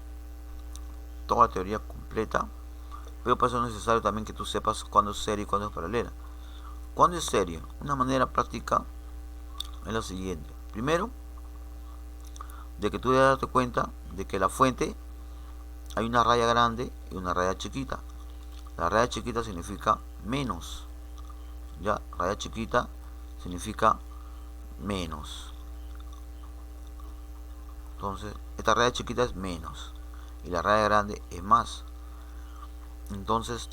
toda la teoría completa, pero para eso es necesario también que tú sepas cuándo es serie y cuándo es paralela. ¿Cuándo es serie? Una manera práctica es la siguiente. Primero, de que tú debes darte cuenta de que la fuente hay una raya grande y una raya chiquita. La raya chiquita significa menos. Ya, raya chiquita significa menos. Entonces, esta raya chiquita es menos y la raya grande es más. Entonces,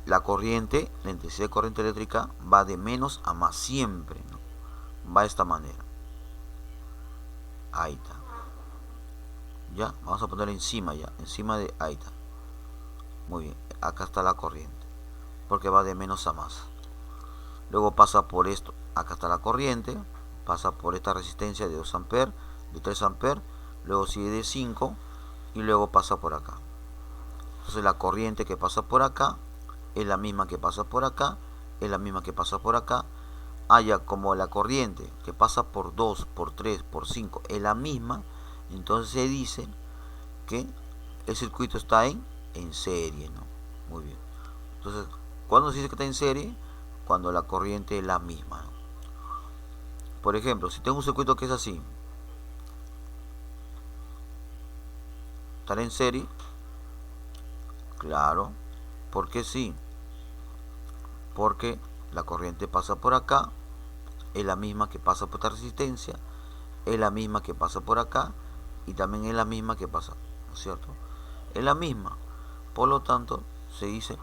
la corriente, la intensidad de corriente eléctrica va de menos a más siempre, ¿no? Va de esta manera. Ahí está. Ya, vamos a ponerlo encima ya, encima de ahí está. Muy bien, acá está la corriente, porque va de menos a más. Luego pasa por esto, acá está la corriente, pasa por esta resistencia de 2 amperes, de 3 amperes, luego sigue de 5 y luego pasa por acá. Entonces la corriente que pasa por acá es la misma que pasa por acá, es la misma que pasa por acá. Haya como la corriente que pasa por 2, por 3, por 5 es la misma, entonces se dice que el circuito está en serie, ¿no? Muy bien. Entonces, ¿cuándo se dice que está en serie? Cuando la corriente es la misma, ¿no? Por ejemplo, si tengo un circuito que es así, ¿estará en serie? Claro. ¿Por qué sí? Porque la corriente pasa por acá, es la misma que pasa por esta resistencia, es la misma que pasa por acá y también es la misma que pasa, ¿no es cierto? Es la misma. Por lo tanto, se dice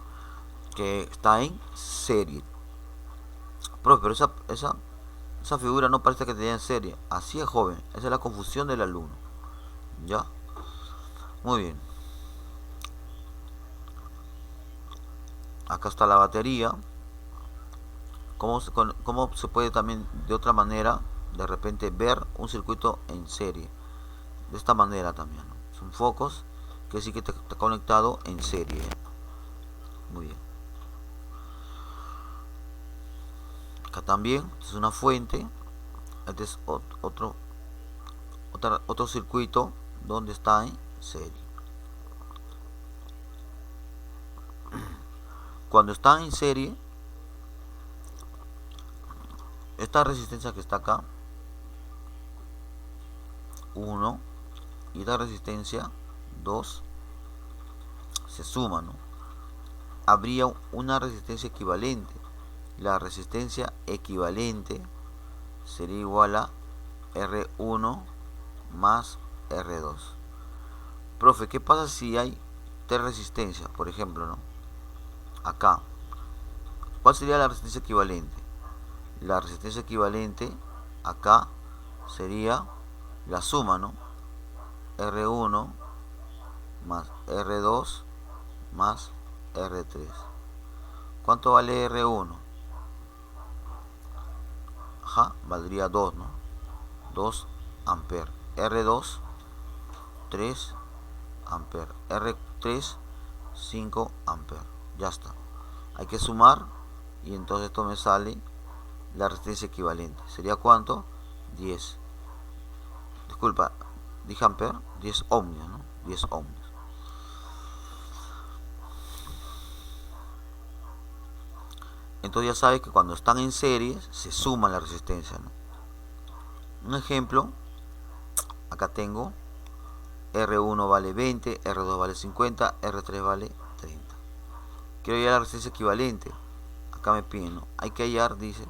que está en serie. Pero esa figura no parece que tenía en serie. Así es, joven. Esa es la confusión del alumno. ¿Ya? Muy bien. Acá está la batería. ¿Cómo se puede también de otra manera de repente ver un circuito en serie? De esta manera también, ¿no? Son focos que sí que está conectado en serie. Muy bien. Acá también es una fuente. Este es otro circuito donde está en serie. Cuando está en serie, esta resistencia que está acá, 1, y esta resistencia, 2, se suman, ¿no? Habría una resistencia equivalente. La resistencia equivalente sería igual a R1 más R2. Profe, ¿qué pasa si hay 3 resistencias, por ejemplo, ¿no? Acá, ¿cuál sería la resistencia equivalente? La resistencia equivalente acá sería la suma, ¿no? R1 más R2 más R3. ¿Cuánto vale R1? Ajá, valdría 2, ¿no? 2 amperes. R2, 3 amperes. R3, 5 amperes. Ya está. Hay que sumar y entonces esto me sale la resistencia equivalente. ¿Sería cuánto? 10. Disculpa, dije amperes, 10 ohmios, ¿no? 10 ohmios. Entonces ya sabes que cuando están en serie se suma la resistencia, ¿no? Un ejemplo, acá tengo R1 vale 20, R2 vale 50, R3 vale 30. Quiero hallar la resistencia equivalente. Acá me piden, ¿no? Hay que hallar, dice,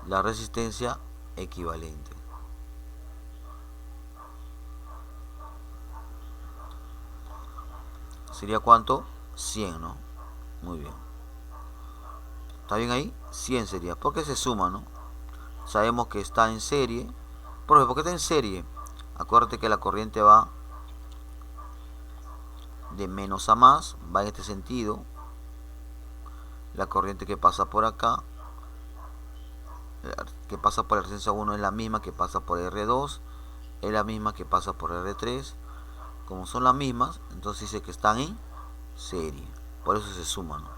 la resistencia equivalente. ¿Sería cuánto? 100, ¿no? Muy bien. ¿Está bien ahí? 100 sería. Porque se suma, ¿no? Sabemos que está en serie. ¿Por qué está en serie? Acuérdate que la corriente va de menos a más. Va en este sentido. La corriente que pasa por acá, que pasa por la resistencia 1 es la misma que pasa por R2 es la misma que pasa por R3. Como son las mismas, entonces dice que están en serie. Por eso se suman, ¿no?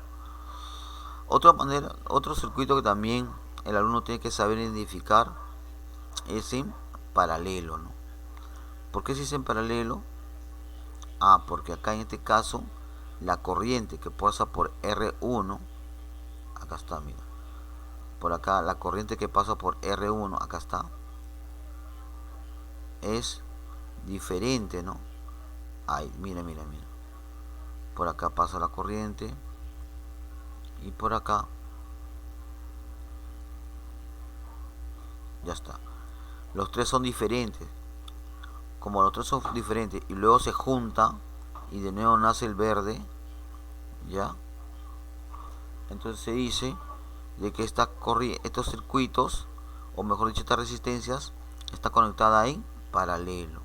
Otra manera, otro circuito que también el alumno tiene que saber identificar es en paralelo, ¿no? ¿Por qué se dice en paralelo? Porque acá en este caso la corriente que pasa por R1, acá está, mira, por acá la corriente que pasa por R1, acá está, es diferente, ¿no? Ahí, mira, mira, mira. Por acá pasa la corriente y por acá ya está. Los tres son diferentes. Como los tres son diferentes y luego se juntan y de nuevo nace el verde, ¿ya? Entonces se dice de que estos circuitos, o mejor dicho, estas resistencias, está conectada en paralelo.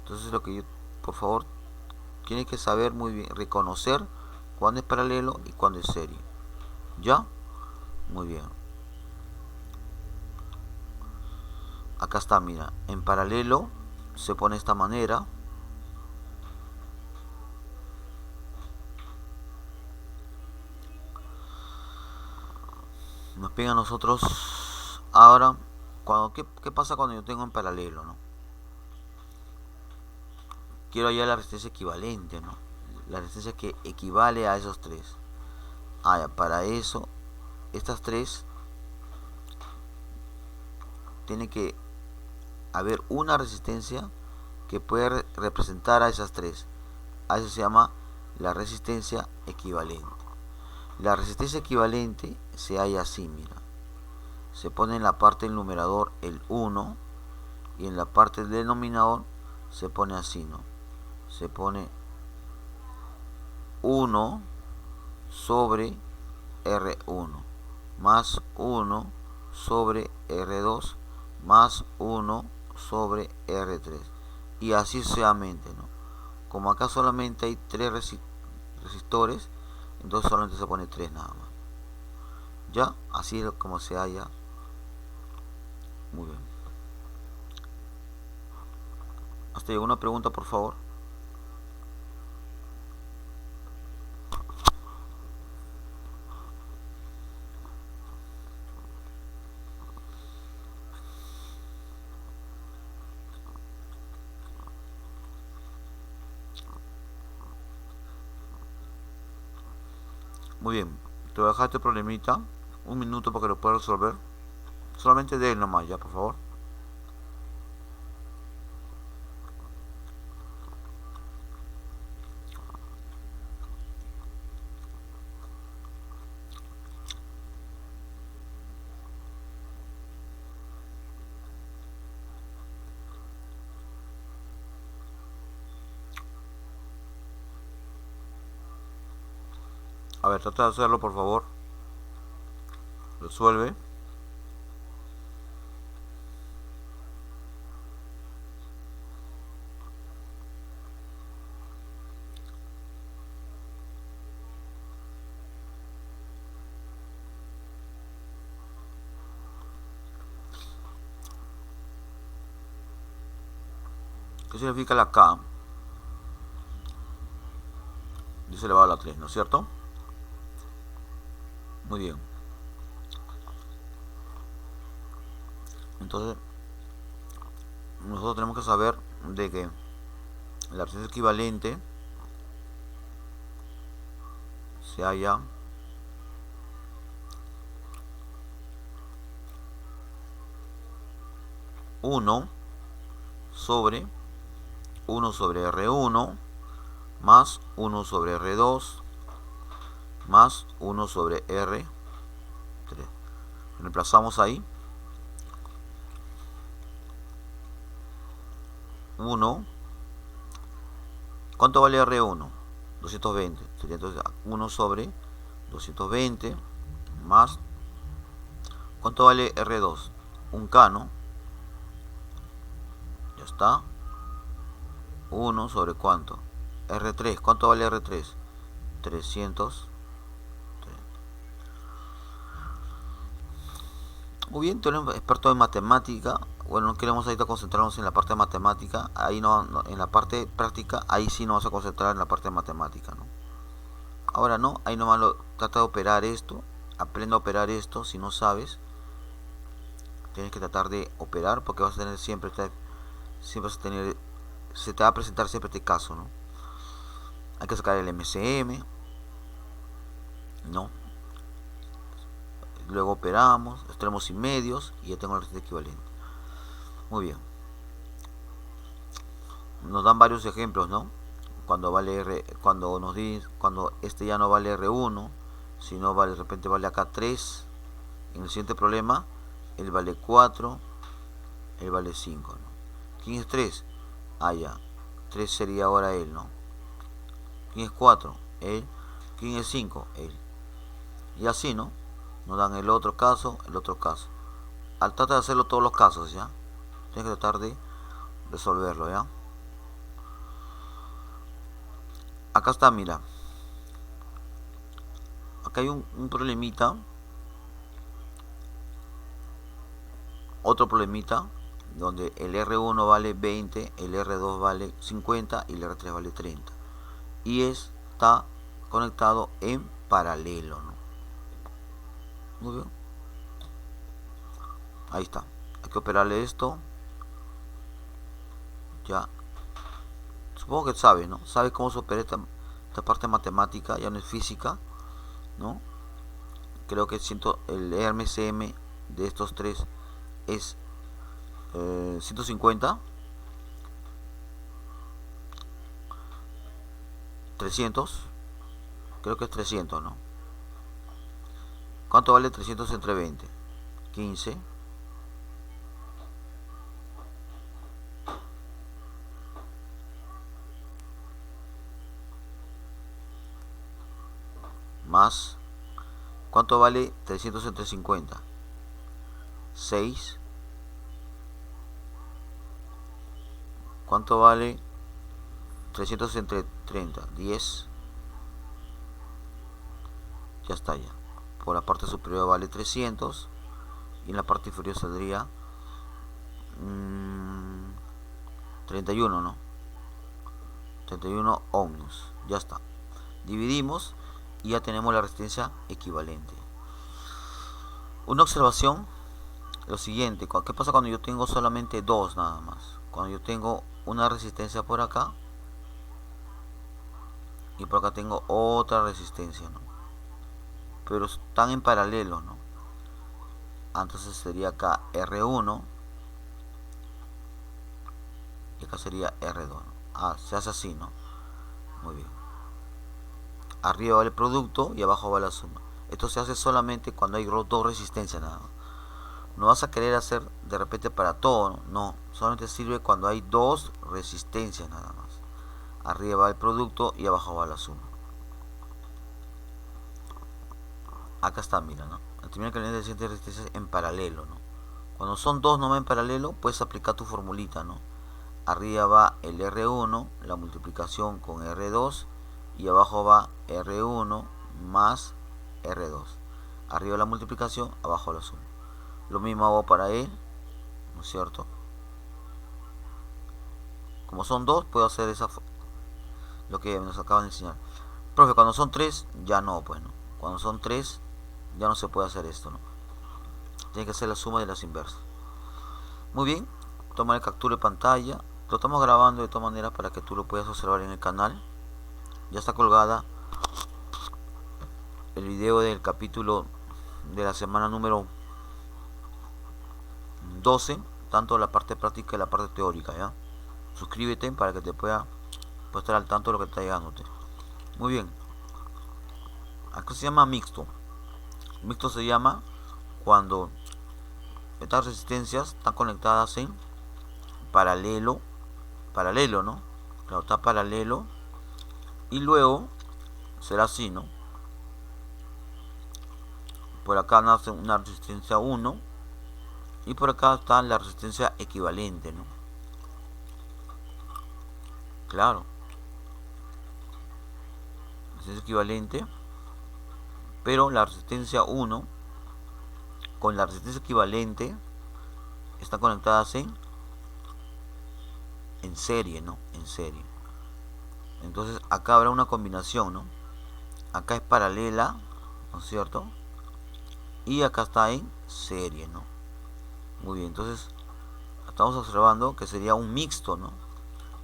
Entonces lo que yo, por favor, tiene que saber muy bien, reconocer cuándo es paralelo y cuándo es serie. ¿Ya? Muy bien. Acá está, mira, en paralelo se pone de esta manera. Nos pega a nosotros. Ahora, ¿qué pasa cuando yo tengo en paralelo, no? Quiero hallar la resistencia equivalente, ¿no? La resistencia que equivale a esos tres. Ya, para eso, estas tres tiene que haber una resistencia que puede representar a esas tres. A eso se llama la resistencia equivalente. La resistencia equivalente se halla así, mira. Se pone en la parte del numerador el 1 y en la parte del denominador se pone así, ¿no? Se pone 1 sobre R1 más 1 sobre R2 más 1 sobre R3 y así sucesivamente, ¿no? Como acá solamente hay 3 resistores, entonces solamente se pone 3 nada más. Ya, así es como se halla. Muy bien. ¿Hasta llegó una pregunta, por favor? Muy bien. Te voy a dejar este problemita. Un minuto para que lo pueda resolver. Solamente de él nomás, ya, por favor. A ver, trata de hacerlo, por favor. Resuelve. ¿Qué significa la K? Dice elevado a la 3, ¿no es cierto? Muy bien. Entonces, nosotros tenemos que saber de que la resistencia equivalente se halla uno sobre R1 más 1 sobre R2 más 1 sobre R3. Reemplazamos ahí 1. ¿Cuánto vale R1? 220. Sería entonces 1 sobre 220 más. ¿Cuánto vale R2? Un K, ¿no? Ya está. 1 sobre ¿cuánto? R3. ¿Cuánto vale R3? 300. Muy bien, tú eres experto en matemática. bueno, no queremos ahorita concentrarnos en la parte matemática, ahí no, en la parte práctica, ahí sí nos vamos a concentrar en la parte matemática, ¿no? Ahora no, ahí nomás trata de operar esto, aprende a operar esto, si no sabes, tienes que tratar de operar porque vas a tener siempre vas a tener, se te va a presentar siempre este caso, ¿no? Hay que sacar el MCM, ¿no? Luego operamos, extremos y medios y ya tengo el resistente equivalente. Muy bien. Nos dan varios ejemplos, ¿no? Cuando vale R, cuando este ya no vale R1, sino vale, de repente vale acá 3. En el siguiente problema, él vale 4, él vale 5, ¿no? ¿Quién es 3? Ah, ya. 3 sería ahora él, ¿no? ¿Quién es 4? Él. ¿Quién es 5? Él. Y así, ¿no? Nos dan el otro caso, el otro caso. Al tratar de hacerlo todos los casos, ¿ya? Tienes que tratar de resolverlo, ¿ya? Acá está, mira. Acá hay un problemita. Otro problemita. Donde el R1 vale 20, el R2 vale 50 y el R3 vale 30. Y está conectado en paralelo, ¿no? Muy bien. Ahí está. Hay que operarle esto. Ya. Supongo que sabes, ¿no? Sabes cómo se opera esta parte matemática, ya no es física, ¿no? Creo que el RMCM de estos tres es 150, 300, creo que es 300, ¿no? ¿Cuánto vale 300 entre 20? 15. Más, ¿cuánto vale 300 entre 50? 6. ¿Cuánto vale 300 entre 30? 10. Ya está ya. Por la parte superior vale 300 y en la parte inferior saldría 31, ¿no? 31 ohms. Ya está. Dividimos y ya tenemos la resistencia equivalente. Una observación, lo siguiente, ¿qué pasa cuando yo tengo solamente dos nada más? Cuando yo tengo una resistencia por acá y por acá tengo otra resistencia, ¿no? Pero están en paralelo, ¿no? Entonces sería acá R1 y acá sería R2, ¿no? Ah, se hace así, ¿no? Muy bien. Arriba va el producto y abajo va la suma. Esto se hace solamente cuando hay dos resistencias nada más. No vas a querer hacer de repente para todo, ¿no? No, solamente sirve cuando hay dos resistencias nada más. Arriba va el producto y abajo va la suma. Acá está, mira, ¿no? El término caliente de resistencias en paralelo, ¿no? Cuando son dos nomás en paralelo, puedes aplicar tu formulita, ¿no? Arriba va el R1, la multiplicación con R2, y abajo va R1 más R2. Arriba la multiplicación, abajo la suma. Lo mismo hago para él, ¿no es cierto? Como son dos, puedo hacer lo que nos acaban de enseñar. Profe, cuando son tres, ya no, pues, ¿no? Cuando son tres, ya no se puede hacer esto, ¿no? Tiene que hacer la suma de las inversas. Muy bien, toma el captura de pantalla. Lo estamos grabando de todas maneras para que tú lo puedas observar en el canal. Ya está colgada el video del capítulo de la semana número 12, tanto la parte práctica y la parte teórica, ¿ya? Suscríbete para que te pueda estar al tanto de lo que está llegándote. Muy bien. Acá se llama mixto. Mixto se llama cuando estas resistencias están conectadas en paralelo, ¿no? Claro, está paralelo y luego será así, ¿no? Por acá nace una resistencia 1 y por acá está la resistencia equivalente, ¿no? Claro, resistencia equivalente, pero la resistencia 1 con la resistencia equivalente están conectadas en serie, ¿no? En serie. Entonces acá habrá una combinación, ¿no? Acá es paralela, ¿no es cierto? Y acá está en serie, ¿no? Muy bien, entonces estamos observando que sería un mixto, ¿no?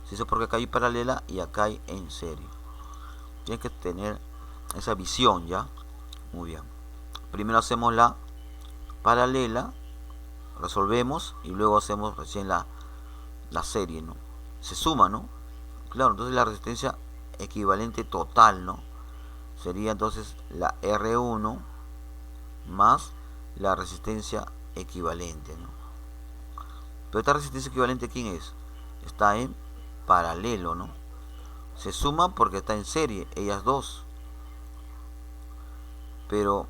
Si eso porque acá hay paralela y acá hay en serie. Tienes que tener esa visión, ¿ya? Muy bien. Primero hacemos la paralela, resolvemos y luego hacemos recién la serie, ¿no? Se suma, ¿no? Claro, entonces la resistencia equivalente total, ¿no? Sería entonces la R1 más la resistencia equivalente, ¿no? Pero esta resistencia equivalente, ¿quién es? Está en paralelo, ¿no? Se suma porque está en serie, ellas dos. Pero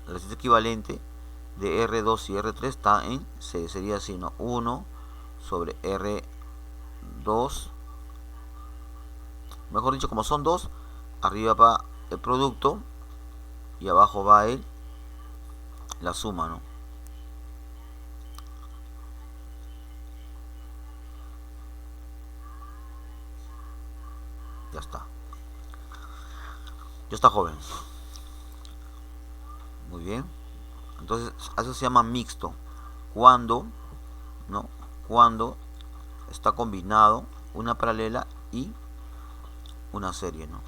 la resistencia equivalente de R2 y R3 está en serie, sería así, ¿no? 1 sobre R2, mejor dicho, como son dos, arriba va el producto y abajo va la suma, ¿no? Ya está. Ya está, joven. Muy bien. Entonces, eso se llama mixto. Cuando, ¿no? Cuando está combinado una paralela y una serie, ¿no?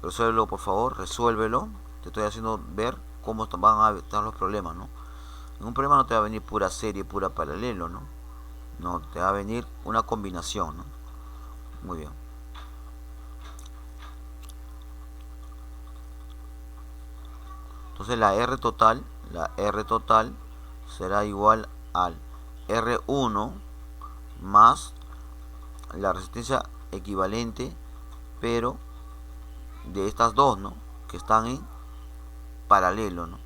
Resuélvelo, por favor, resuélvelo. Te estoy haciendo ver cómo van a estar los problemas, ¿no? En un problema no te va a venir pura serie, pura paralelo, ¿no? No, te va a venir una combinación, ¿no? Muy bien. Entonces la R total será igual al R1 más la resistencia equivalente, pero de estas dos, ¿no? Que están en paralelo, ¿no?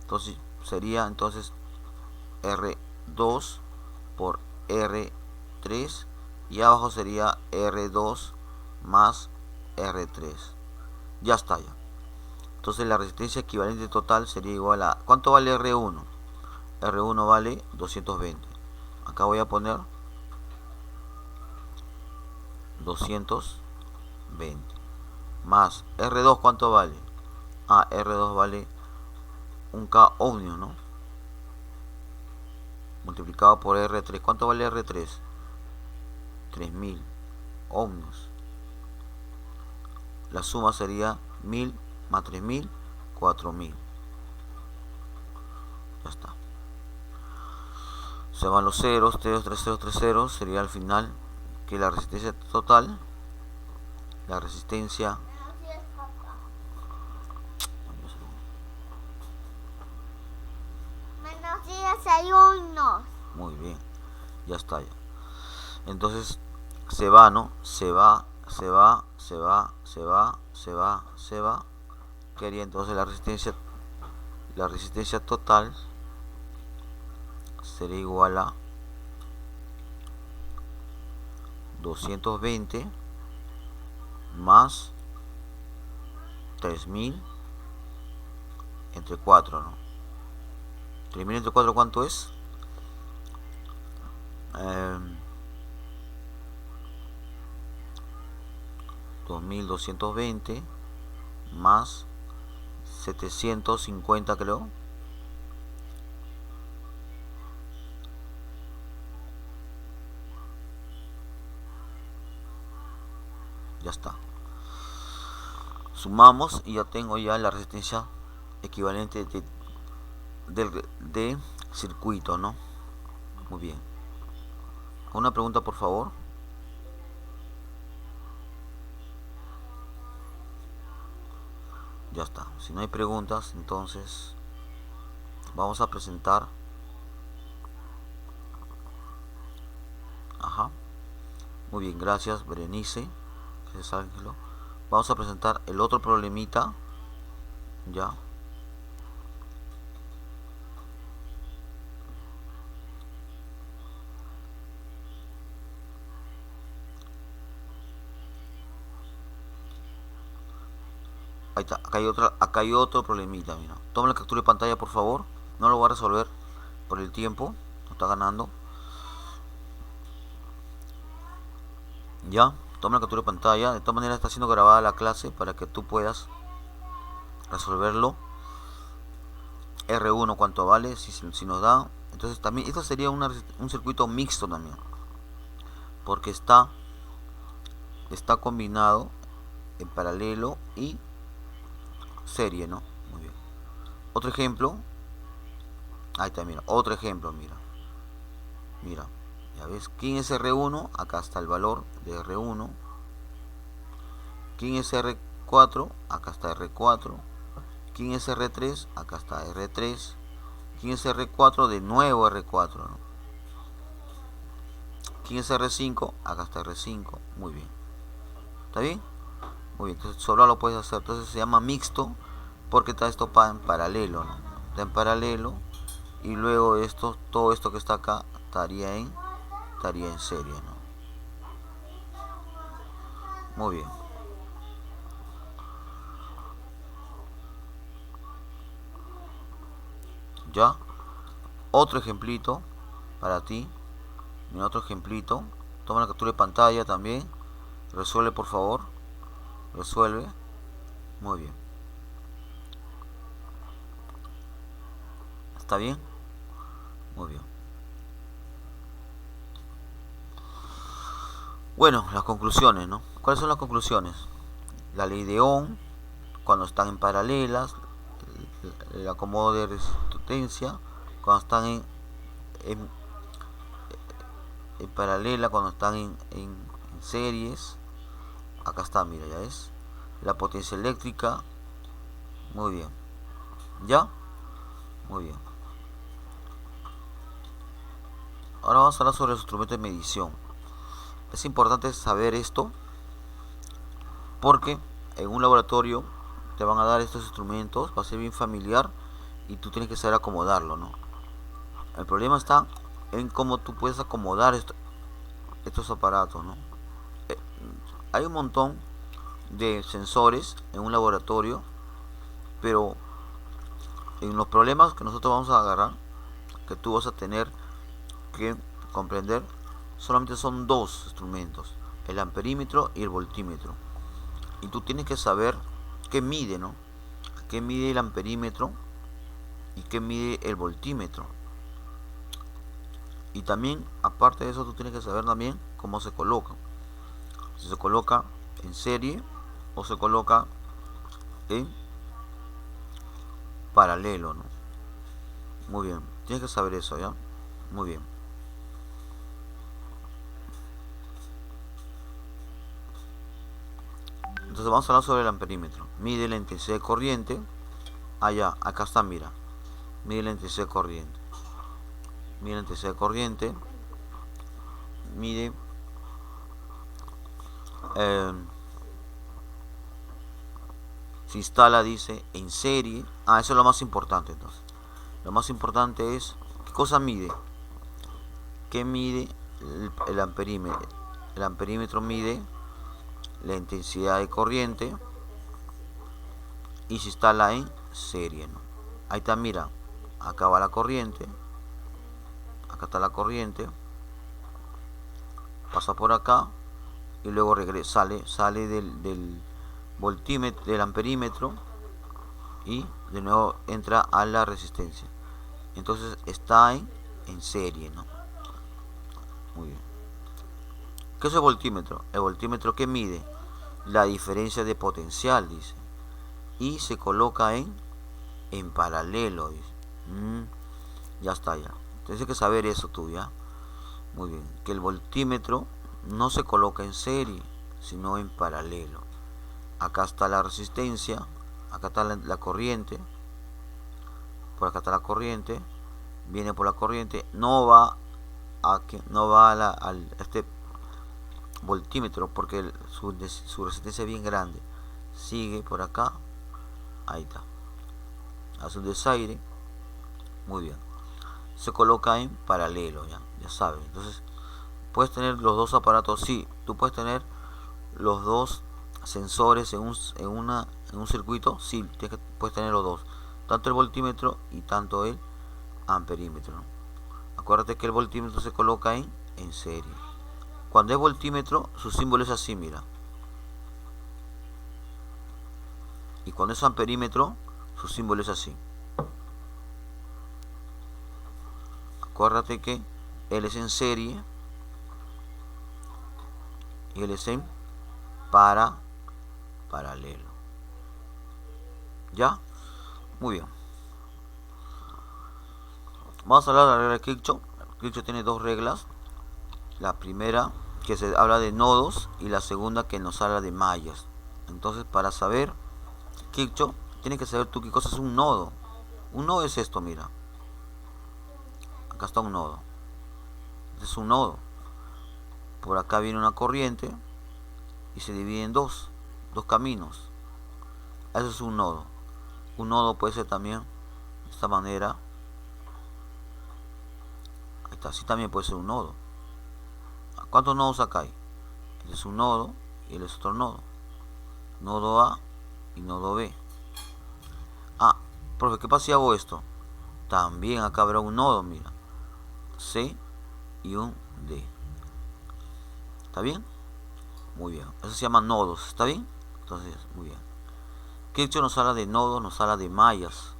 Entonces sería entonces R2 por R3 y abajo sería R2 más R3. Ya está ya. Entonces la resistencia equivalente total sería igual a... ¿Cuánto vale R1? R1 vale 220. Acá voy a poner 220. Más R2, ¿cuánto vale? Ah, R2 vale un K ohmios, ¿no? Multiplicado por R3. ¿Cuánto vale R3? 3000 ohmios. La suma sería 1000 más 3000, 4000. Ya está. Se van los ceros, 3 ceros, 3 ceros. Sería al final que la resistencia total, la resistencia... Buenos días, alumnos. Muy bien, ya está ya. Entonces se va, ¿no? Se va, se va, se va, se va, se va, se va. ¿Qué haría entonces la resistencia? La resistencia total sería igual a 220 más 3000 entre 4, ¿no? 3000 entre 4, ¿cuánto es? 2220 más 750, creo. Ya está. Sumamos y ya tengo ya la resistencia equivalente de circuito, ¿no? Muy bien. Una pregunta, por favor. Ya está. Si no hay preguntas, entonces vamos a presentar. Ajá. Muy bien, gracias, Berenice. Gracias, Ángelo. Vamos a presentar el otro problemita. Ya. Ahí está, acá hay otro problemita, mira. Toma la captura de pantalla, por favor. No lo voy a resolver. por el tiempo, no está ganando. Ya, toma la captura de pantalla. De todas maneras está siendo grabada la clase para que tú puedas resolverlo. R1 cuánto vale, si nos da. Entonces también esto sería un circuito mixto también, porque está combinado en paralelo y serie, ¿no? Muy bien. Otro ejemplo. Ahí está, mira. Otro ejemplo, mira. Mira. Ya ves. ¿Quién es R1? Acá está el valor de R1. ¿Quién es R4? Acá está R4. ¿Quién es R3? Acá está R3. ¿Quién es R4? De nuevo R4, ¿no? ¿Quién es R5? Acá está R5. Muy bien. ¿Está bien? Muy bien. Entonces solo lo puedes hacer. Entonces se llama mixto porque está esto en paralelo, ¿no? Está en paralelo. Y luego todo esto que está acá estaría en serie, ¿no? Muy bien. Ya. Otro ejemplito para ti. Mira, otro ejemplito. Toma la captura de pantalla también. Resuelve, por favor. Resuelve. Muy bien. ¿Está bien? Muy bien. Bueno, las conclusiones, ¿no? ¿Cuáles son las conclusiones? La ley de Ohm, cuando están en paralelas, el acomodo de resistencia, cuando están en paralela, cuando están en series. Acá está, mira, ya ves. La potencia eléctrica. Muy bien. ¿Ya? Muy bien. Ahora vamos a hablar sobre los instrumentos de medición. Es importante saber esto porque en un laboratorio te van a dar estos instrumentos, va a ser bien familiar y tú tienes que saber acomodarlo, ¿no? El problema está en cómo tú puedes acomodar estos aparatos, ¿no? Hay un montón de sensores en un laboratorio, pero en los problemas que nosotros vamos a agarrar, que tú vas a tener que comprender, solamente son dos instrumentos, el amperímetro y el voltímetro. Y tú tienes que saber qué mide, ¿no? Qué mide el amperímetro y qué mide el voltímetro. Y también, aparte de eso, tú tienes que saber también cómo se coloca. Si se coloca en serie o se coloca en paralelo, ¿no? Muy bien, tienes que saber eso, ¿ya? Muy bien. Entonces vamos a hablar sobre el amperímetro. Mide la intensidad de corriente. Allá, acá está, mira. Mide la intensidad de corriente. Mide la intensidad de corriente. Mide se instala, dice, en serie. Eso es lo más importante, entonces. Lo más importante es, ¿qué cosa mide? ¿Qué mide el amperímetro? El amperímetro mide la intensidad de corriente y se instala en serie, ¿no? Ahí está, mira, acá va la corriente, acá está la corriente, pasa por acá y luego regresa, sale del voltímetro, del amperímetro, y de nuevo entra a la resistencia. Entonces está en serie, ¿no? Muy bien. ¿Qué es el voltímetro? El voltímetro, ¿qué mide? La diferencia de potencial, dice. Y se coloca en paralelo, dice. Ya está, ya. Tienes que saber eso tú, ¿ya? Muy bien. Que el voltímetro no se coloca en serie, sino en paralelo. Acá está la resistencia, acá está la corriente, por acá está la corriente, viene por la corriente, no va a este voltímetro porque su resistencia es bien grande, sigue por acá, ahí está, hace un desaire, muy bien, se coloca en paralelo, ya sabes. Entonces puedes tener los dos aparatos, sí, tú puedes tener los dos sensores en un circuito, sí, puedes tener los dos, tanto el voltímetro y tanto el amperímetro, ¿no? Acuérdate que el voltímetro se coloca en serie. Cuando es voltímetro, su símbolo es así, mira. Y cuando es amperímetro, su símbolo es así. Acuérdate que él es en serie y él es en paralelo. ¿Ya? Muy bien. Vamos a hablar de la regla de Kirchhoff. Kirchhoff tiene dos reglas. La primera que se habla de nodos y la segunda que nos habla de mallas. Entonces, para saber Kirchhoff, tienes que saber tú qué cosa es un nodo. Un nodo es esto, mira. Acá está un nodo. Este es un nodo. Por acá viene una corriente y se divide en dos caminos. Eso es un nodo. Un nodo puede ser también de esta manera. Ahí está, así también puede ser un nodo. ¿Cuántos nodos acá hay? Este es un nodo y él es otro nodo. Nodo A y nodo B. Ah, profe, ¿qué pasa si hago esto? También acá habrá un nodo, mira. C y un D. ¿Está bien? Muy bien. Eso se llama nodos, ¿está bien? Entonces, muy bien. Kirchhoff nos habla de nodos, nos habla de mallas.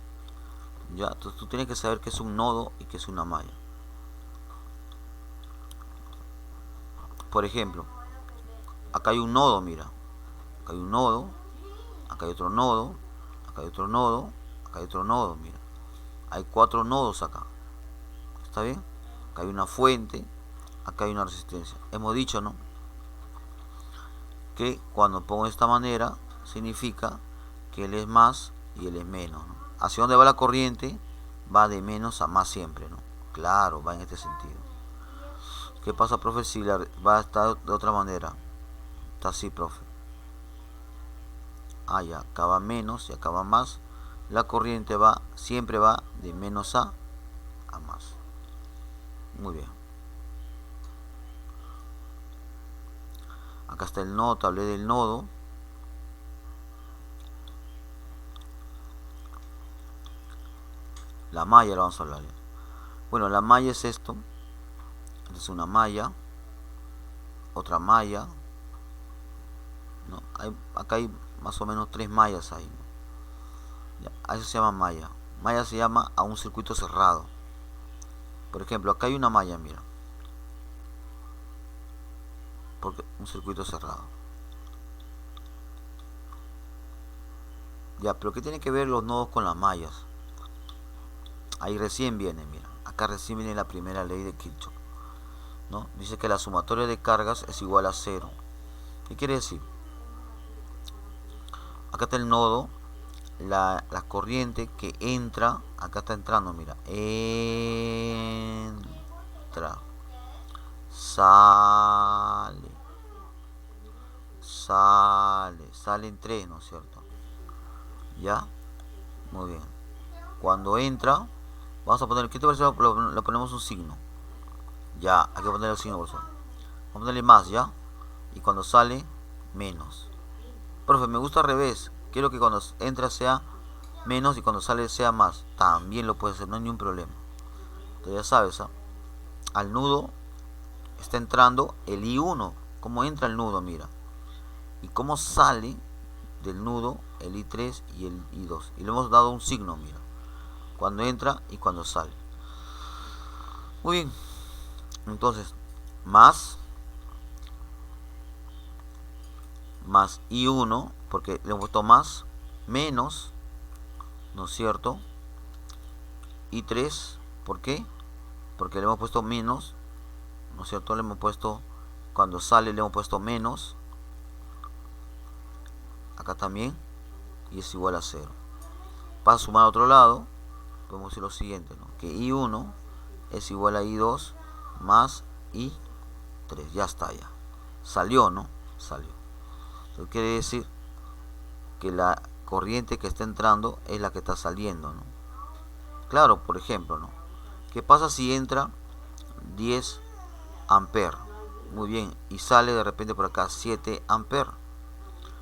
Ya, entonces tú tienes que saber qué es un nodo y qué es una malla. Por ejemplo, acá hay un nodo, mira. Acá hay un nodo, acá hay otro nodo, acá hay otro nodo, acá hay otro nodo, mira. Hay 4 nodos acá. ¿Está bien? Acá hay una fuente, acá hay una resistencia. Hemos dicho, ¿no? Que cuando pongo de esta manera, significa que él es más y él es menos, ¿no? Hacia dónde va la corriente, va de menos a más siempre, ¿no? Claro, va en este sentido. ¿Qué pasa, profe, si va a estar de otra manera? Está así, profe. Ah, ya, acá va menos y acá va más. La corriente siempre va de menos a más. Muy bien. Acá está el nodo, te hablé del nodo. La malla la vamos a hablar. Bueno, la malla es esto. Esta es una malla. Otra malla. ¿No? Acá hay más o menos 3 mallas ahí, ¿no? Ya, a eso se llama malla. Malla se llama a un circuito cerrado. Por ejemplo, acá hay una malla, mira. Porque un circuito cerrado. Ya, pero ¿qué tiene que ver los nodos con las mallas? Ahí recién viene, mira. Acá recién viene la primera ley de Kirchhoff, ¿no? Dice que la sumatoria de cargas es igual a 0. ¿Qué quiere decir? Acá está el nodo, la corriente que entra, acá está entrando, mira. Entra. Salen 3, ¿no es cierto? ¿Ya? Muy bien. Cuando entra, vamos a poner, ¿qué te parece? Le ponemos un signo. Ya, hay que poner el signo, por favor. Vamos a ponerle más, ¿ya? Y cuando sale, menos. Profe, me gusta al revés. Quiero que cuando entra sea menos y cuando sale sea más. También lo puedes hacer, no hay ningún problema. Entonces ya sabes, ¿ah? Al nudo está entrando el I1. ¿Cómo entra el nudo? Mira. Y cómo sale del nudo el I3 y el I2. Y le hemos dado un signo, mira. Cuando entra y cuando sale. Muy bien. Entonces, más I1, porque le hemos puesto más, menos, ¿no es cierto? I3, ¿por qué? Porque le hemos puesto menos, ¿no es cierto? Le hemos puesto, cuando sale le hemos puesto menos, acá también, y es igual a 0. Para sumar a otro lado, podemos decir lo siguiente, ¿no? Que I1 es igual a I2 más I3, ya está, ya. Salió, ¿no? Salió. Eso quiere decir que la corriente que está entrando es la que está saliendo, ¿no? Claro, por ejemplo, ¿no? ¿Qué pasa si entra 10 amperes? Muy bien, y sale de repente por acá 7 amperes.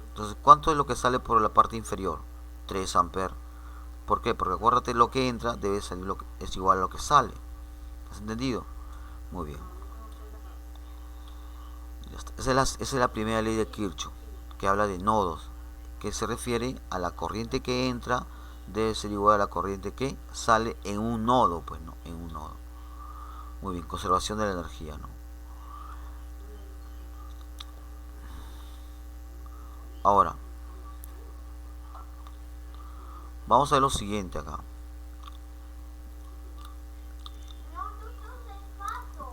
Entonces, ¿cuánto es lo que sale por la parte inferior? 3 amperes. ¿Por qué? Porque acuérdate, lo que entra debe salir es igual a lo que sale. ¿Has entendido? Muy bien. Ya está. Esa es la primera ley de Kirchhoff, que habla de nodos, que se refiere a la corriente que entra debe ser igual a la corriente que sale en un nodo, pues no, en un nodo. Muy bien, conservación de la energía, ¿no? Ahora, vamos a ver lo siguiente acá.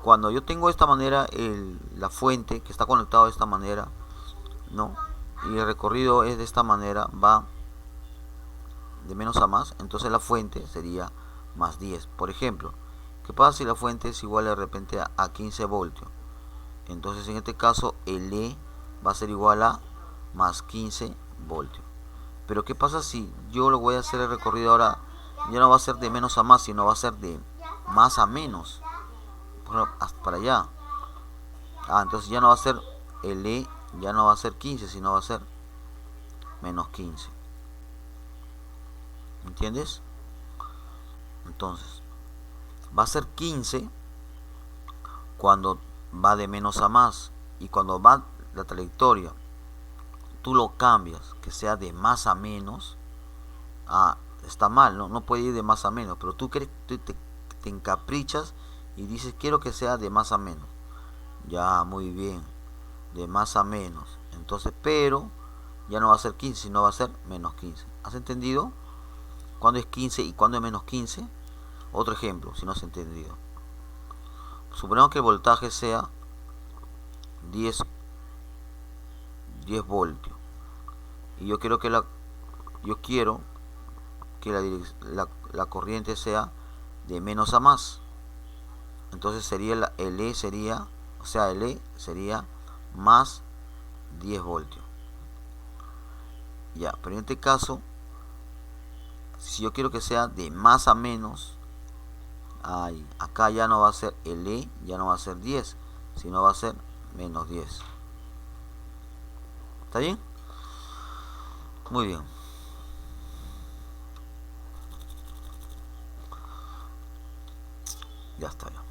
Cuando yo tengo de esta manera la fuente que está conectada de esta manera, ¿no? Y el recorrido es de esta manera, va de menos a más, entonces la fuente sería más 10. Por ejemplo, ¿qué pasa si la fuente es igual de repente a 15 voltios? Entonces en este caso el E va a ser igual a más 15 voltios. Pero ¿qué pasa si yo lo voy a hacer el recorrido ahora? Ya no va a ser de menos a más, sino va a ser de más a menos. Hasta para allá. Entonces ya no va a ser el E, ya no va a ser 15, sino va a ser menos 15. ¿Entiendes? Entonces, va a ser 15 cuando va de menos a más. Y cuando va la trayectoria, tú lo cambias, que sea de más a menos. Está mal, ¿no? No puede ir de más a menos. Pero tú te encaprichas y dices, quiero que sea de más a menos. Ya, muy bien. De más a menos. Entonces, pero ya no va a ser 15, sino va a ser menos 15. ¿Has entendido? ¿Cuándo es 15 y cuándo es menos 15? Otro ejemplo, si no has entendido. Suponemos que el voltaje sea 10 voltios. Y yo quiero que la corriente sea de menos a más. Entonces sería el E sería, el E sería más 10 voltios. Ya, pero en este caso, si yo quiero que sea de más a menos, acá ya no va a ser el E, ya no va a ser 10, sino va a ser menos 10. ¿Está bien? Muy bien. Ya está. Ya.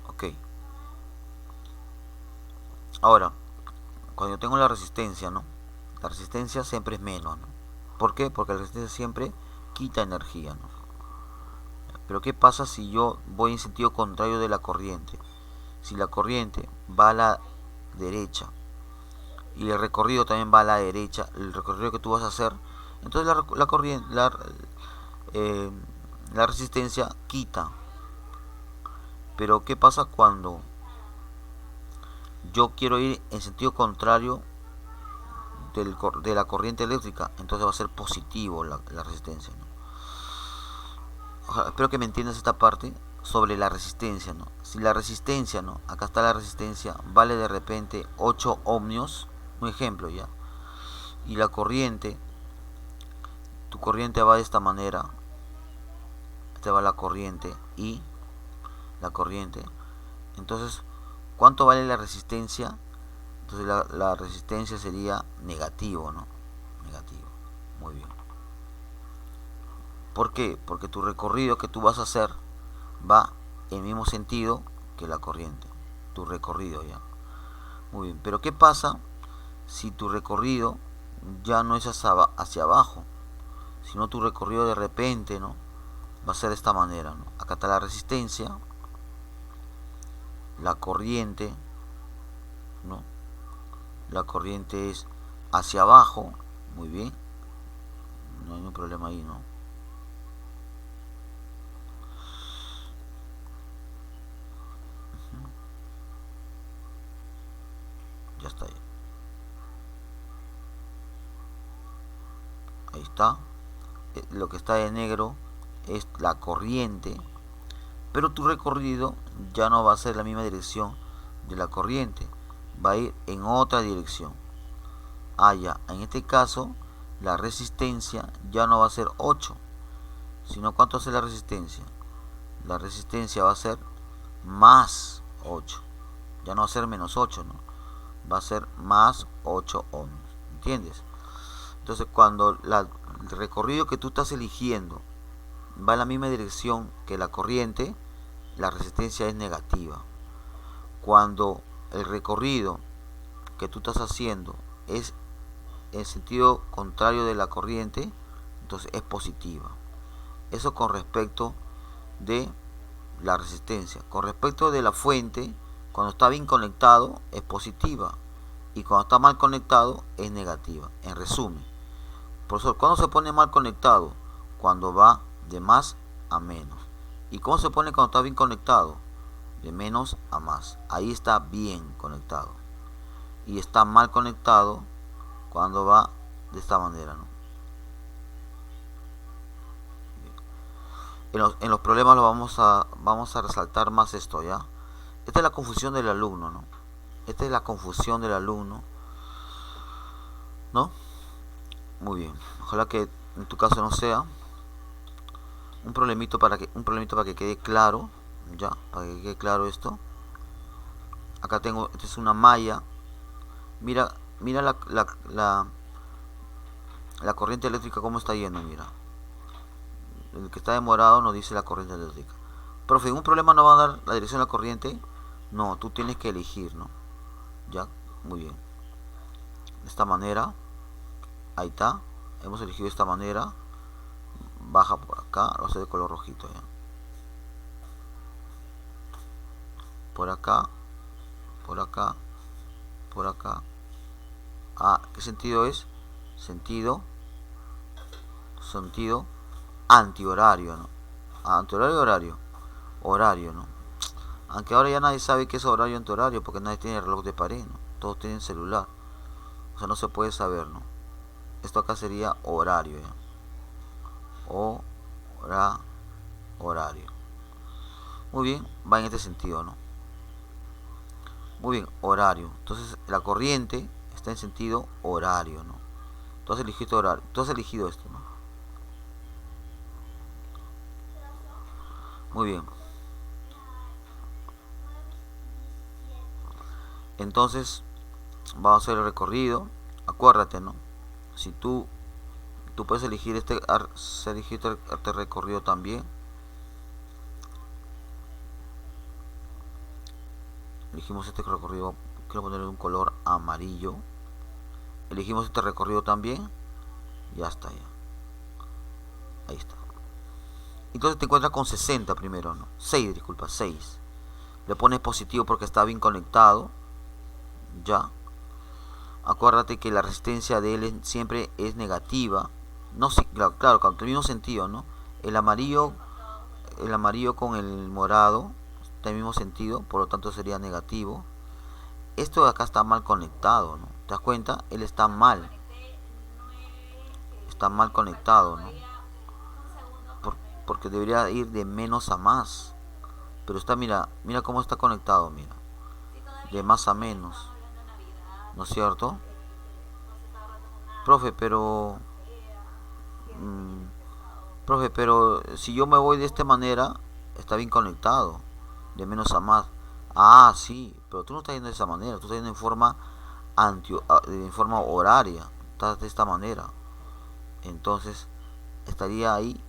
Ok. Ahora, cuando yo tengo la resistencia, ¿no? La resistencia siempre es menos, ¿no? ¿Por qué? Porque la resistencia siempre quita energía, ¿no? Pero ¿qué pasa si yo voy en sentido contrario de la corriente? Si la corriente va a la derecha y el recorrido también va a la derecha, el recorrido que tú vas a hacer, entonces la resistencia quita. Pero ¿qué pasa cuando yo quiero ir en sentido contrario de la corriente eléctrica? Entonces va a ser positivo la resistencia, ¿no? Espero que me entiendas esta parte sobre la resistencia, ¿no? Si la resistencia, ¿no? Acá está la resistencia, vale de repente 8 ohmios, un ejemplo ya, y la corriente, tu corriente va de esta manera, esta va la corriente y la corriente, entonces, ¿cuánto vale la resistencia? Entonces la resistencia sería negativo, ¿no? Negativo, muy bien. ¿Por qué? Porque tu recorrido que tú vas a hacer va en el mismo sentido que la corriente. Tu recorrido ya. Muy bien. Pero ¿qué pasa si tu recorrido ya no es hacia abajo? Sino tu recorrido de repente, ¿no? Va a ser de esta manera, ¿no? Acá está la resistencia, la corriente, ¿no? La corriente es hacia abajo. Muy bien. No hay ningún problema ahí, ¿no? Ya está ahí. Ahí está. Lo que está de negro es la corriente, pero tu recorrido ya no va a ser la misma dirección de la corriente, va a ir en otra dirección. Ya, en este caso la resistencia ya no va a ser 8, sino ¿cuánto hace la resistencia? La resistencia va a ser más 8, ya no va a ser menos 8, ¿no? Va a ser más 8 ohms. ¿entiendes? Entonces cuando el recorrido que tú estás eligiendo va en la misma dirección que la corriente, la resistencia es negativa. Cuando el recorrido que tú estás haciendo es en sentido contrario de la corriente, entonces es positiva. Eso con respecto de la resistencia. Con respecto de la fuente, cuando está bien conectado es positiva y cuando está mal conectado es negativa. En resumen, profesor, ¿cuándo se pone mal conectado? Cuando va de más a menos. ¿Y cómo se pone cuando está bien conectado? De menos a más. Ahí está bien conectado. Y está mal conectado cuando va de esta manera, ¿no? En los problemas lo vamos a resaltar más esto, ¿ya? Esta es la confusión del alumno, ¿no? Esta es la confusión del alumno, ¿no? Muy bien. Ojalá que en tu caso no sea un problemito para que quede claro, ¿ya? Para que quede claro esto. Acá tengo, esta es una malla. Mira la corriente eléctrica cómo está yendo, mira. El que está de morado nos dice la corriente eléctrica. Profe, ¿un problema no va a dar la dirección de la corriente? No, tú tienes que elegir, ¿no? Ya, muy bien. De esta manera, ahí está. Hemos elegido de esta manera. Baja por acá, lo hace de color rojito, ¿ya? Por acá, por acá, por acá. Ah, ¿qué sentido es? Sentido antihorario, ¿no? Antihorario, horario, ¿no? Aunque ahora ya nadie sabe qué es horario antihorario porque nadie tiene reloj de pared, ¿no? Todos tienen celular. O sea, no se puede saber, ¿no? Esto acá sería horario, ¿ya? Horario. Muy bien, va en este sentido, ¿no? Muy bien, horario. Entonces la corriente está en sentido horario, ¿no? Tú has elegido horario. Tú has elegido esto, ¿no? Muy bien. Entonces vamos a hacer el recorrido. Acuérdate, ¿no? Si tú puedes elegir este recorrido también. Elegimos este recorrido. Quiero ponerle un color amarillo. Elegimos este recorrido también. Ya está, ya. Ahí está. Entonces te encuentras con 60 primero, ¿no? 6, disculpa, 6. Le pones positivo porque está bien conectado. Ya. Acuérdate que la resistencia de él siempre es negativa. No, claro, con el mismo sentido, ¿no? El amarillo con el morado está en el mismo sentido, por lo tanto sería negativo. Esto de acá está mal conectado, ¿no? ¿Te das cuenta? Él está mal conectado, ¿no? Porque debería ir de menos a más. Pero está, mira cómo está conectado, mira. De más a menos. ¿No es cierto? Profe, pero si yo me voy de esta manera, está bien conectado, de menos a más. Ah, sí, pero tú no estás yendo de esa manera, tú estás yendo en forma horaria, estás de esta manera. Entonces, estaría ahí,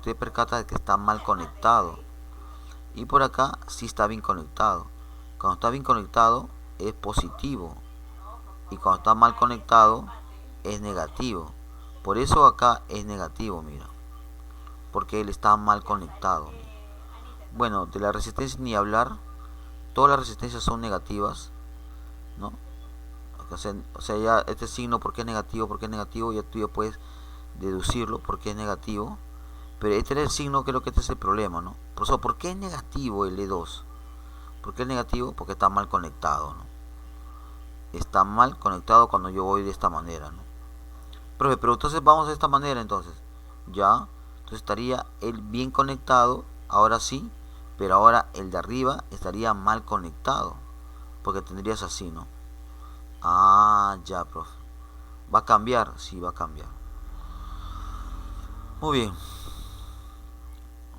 te percatas de que está mal conectado. Y por acá sí está bien conectado. Cuando está bien conectado es positivo. Y cuando está mal conectado es negativo. Por eso acá es negativo, mira. Porque él está mal conectado. Bueno, de la resistencia ni hablar. Todas las resistencias son negativas, ¿no? O sea, ya este signo, porque es negativo, ya tú ya puedes deducirlo porque es negativo. Pero este es el signo, creo que este es el problema, ¿no? ¿Por qué es negativo el E2? ¿Por qué es negativo? Porque está mal conectado, ¿no? Está mal conectado cuando yo voy de esta manera, ¿no? Profe, pero entonces vamos de esta manera, entonces. Ya, entonces estaría él bien conectado, ahora sí, pero ahora el de arriba estaría mal conectado, porque tendrías así, ¿no? Ah, ya, profe. ¿Va a cambiar? Sí, va a cambiar. Muy bien.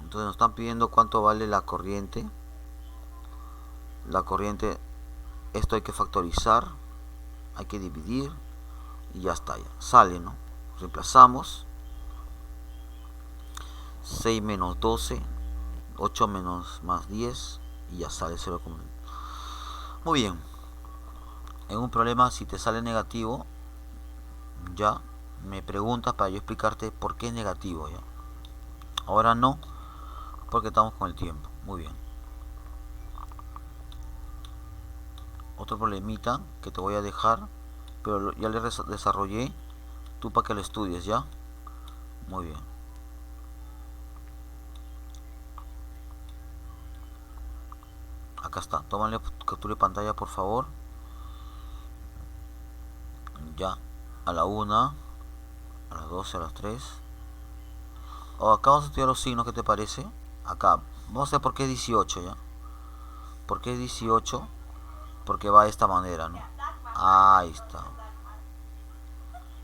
Entonces nos están pidiendo cuánto vale la corriente. La corriente, esto hay que factorizar, hay que dividir. y ya está, ya sale, ¿no? Reemplazamos 6 menos 12, 8 menos más 10 y ya sale 0. Muy bien. En un problema, si te sale negativo, ya me preguntas para yo explicarte por qué es negativo, ya. Ahora no, porque estamos con el tiempo. Muy bien. Otro problemita que te voy a dejar, pero ya le desarrollé, tú para que lo estudies, ¿ya? Muy bien. Acá está, tómale captura de pantalla, por favor. Ya, a la 1, a las 12, a las 3. Acá vamos a estudiar los signos, ¿qué te parece? Acá, vamos a ver por qué es 18, ¿ya? ¿Por qué es 18? Porque va de esta manera, ¿no? Ahí está.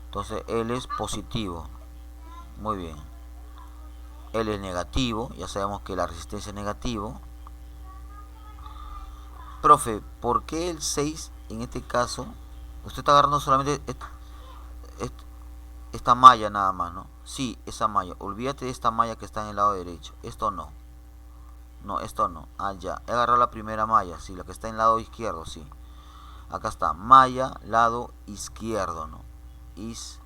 Entonces, L es positivo. Muy bien. L es negativo, ya sabemos que la resistencia es negativo. Profe, ¿por qué el 6 en este caso? Usted está agarrando solamente esta malla nada más, ¿no? Sí, esa malla. Olvídate de esta malla que está en el lado derecho. Esto no. No, esto no. Ah, ya. He agarrado la primera malla, sí, la que está en el lado izquierdo, sí. Acá está, malla, lado izquierdo, ¿no? Izquierdo.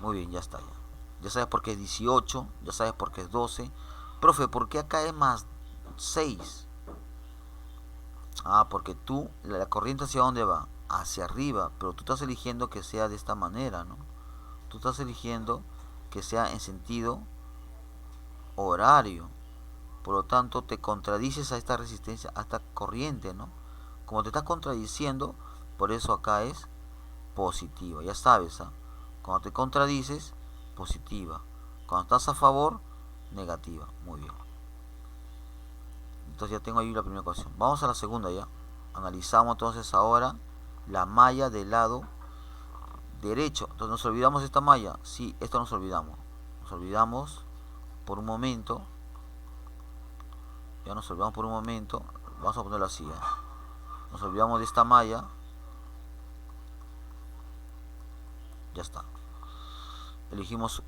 Muy bien, ya está, ya. Ya sabes por qué es 18, ya sabes por qué es 12. Profe, ¿por qué acá es más 6? Ah, porque tú, la corriente hacia dónde va? Hacia arriba, pero tú estás eligiendo que sea de esta manera, ¿no? Tú estás eligiendo que sea en sentido horario. Por lo tanto, te contradices a esta resistencia, a esta corriente, ¿no? Como te estás contradiciendo, por eso acá es positiva. Ya sabes, ¿ah? Cuando te contradices, positiva. Cuando estás a favor, negativa. Muy bien. Entonces ya tengo ahí la primera ecuación. Vamos a la segunda ya. Analizamos entonces ahora la malla del lado derecho. Entonces nos olvidamos de esta malla. Sí, esto nos olvidamos. Nos olvidamos por un momento. Ya nos olvidamos por un momento. Vamos a ponerlo así. ¿Ya? Nos olvidamos de esta malla. Ya está. Elegimos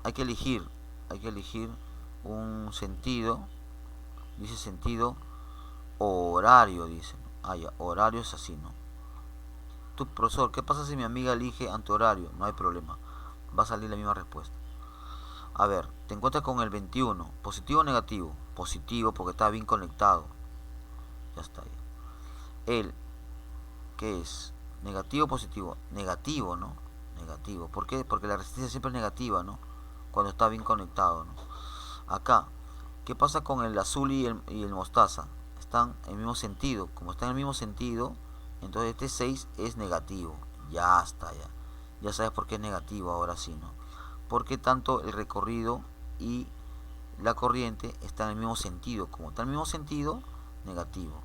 hay que elegir un sentido. Dice sentido horario, dice. Ah, ya, horario es así, ¿no? Tu profesor, ¿qué pasa si mi amiga elige antihorario? No hay problema. Va a salir la misma respuesta. A ver, te encuentras con el 21. ¿Positivo o negativo? Positivo porque está bien conectado. Ya está. El, ¿qué es? ¿Negativo o positivo? Negativo, ¿no? Negativo. ¿Por qué? Porque la resistencia siempre es negativa, ¿no? Cuando está bien conectado, ¿no? Acá, ¿qué pasa con el azul y el mostaza? Están en el mismo sentido. Como están en el mismo sentido, entonces este 6 es negativo. Ya está, ya. Ya sabes por qué es negativo ahora sí, ¿no? Porque tanto el recorrido y la corriente están en el mismo sentido. Como está en el mismo sentido, negativo.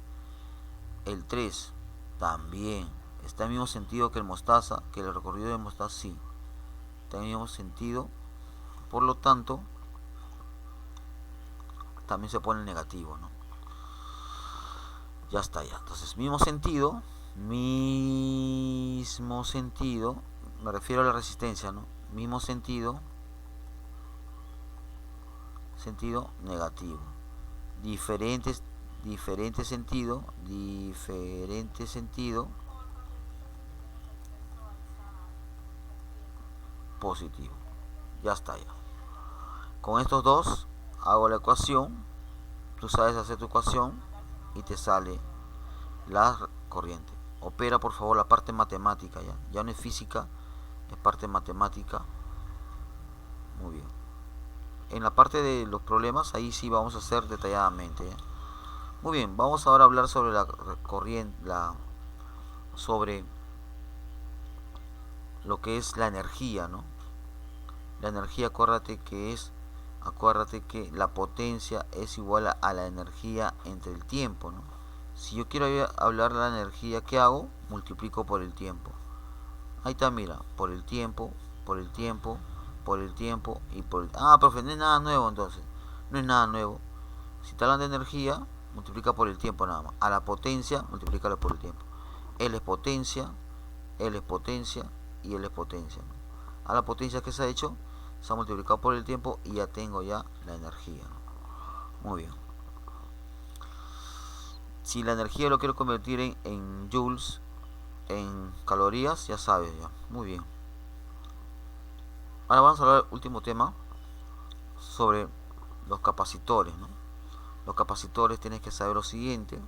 El 3 también está en el mismo sentido que el mostaza, que el recorrido de mostaza, sí. Está en el mismo sentido. Por lo tanto, también se pone negativo, ¿no? Ya está, ya. Entonces, mismo sentido, me refiero a la resistencia, ¿no? Mismo sentido negativo. Diferente sentido positivo. Ya está, ya. Con estos dos hago la ecuación. Tú sabes hacer tu ecuación y te sale la corriente. Opera por favor la parte matemática, ya no es física, es parte matemática. Muy bien. En la parte de los problemas, ahí sí vamos a hacer detalladamente, ¿ya? Muy bien, vamos ahora a hablar sobre la corriente, sobre lo que es la energía, ¿no? La energía, acuérdate que la potencia es igual a la energía entre el tiempo, ¿no? Si yo quiero hablar de la energía, ¿qué hago? Multiplico por el tiempo. Ahí está, mira, por el tiempo y por el... Ah, profe, no es nada nuevo entonces. No es nada nuevo. Si te hablan de energía, multiplica por el tiempo nada más. A la potencia, multiplícalo por el tiempo. L es potencia, L es potencia y L es potencia, ¿no? A la potencia que se ha hecho, se ha multiplicado por el tiempo y ya tengo ya la energía, ¿no? Muy bien. Si la energía lo quiero convertir en joules, en calorías, ya sabes ya. Muy bien. Ahora vamos a hablar del último tema sobre los capacitores, ¿no? Los capacitores tienes que saber lo siguiente,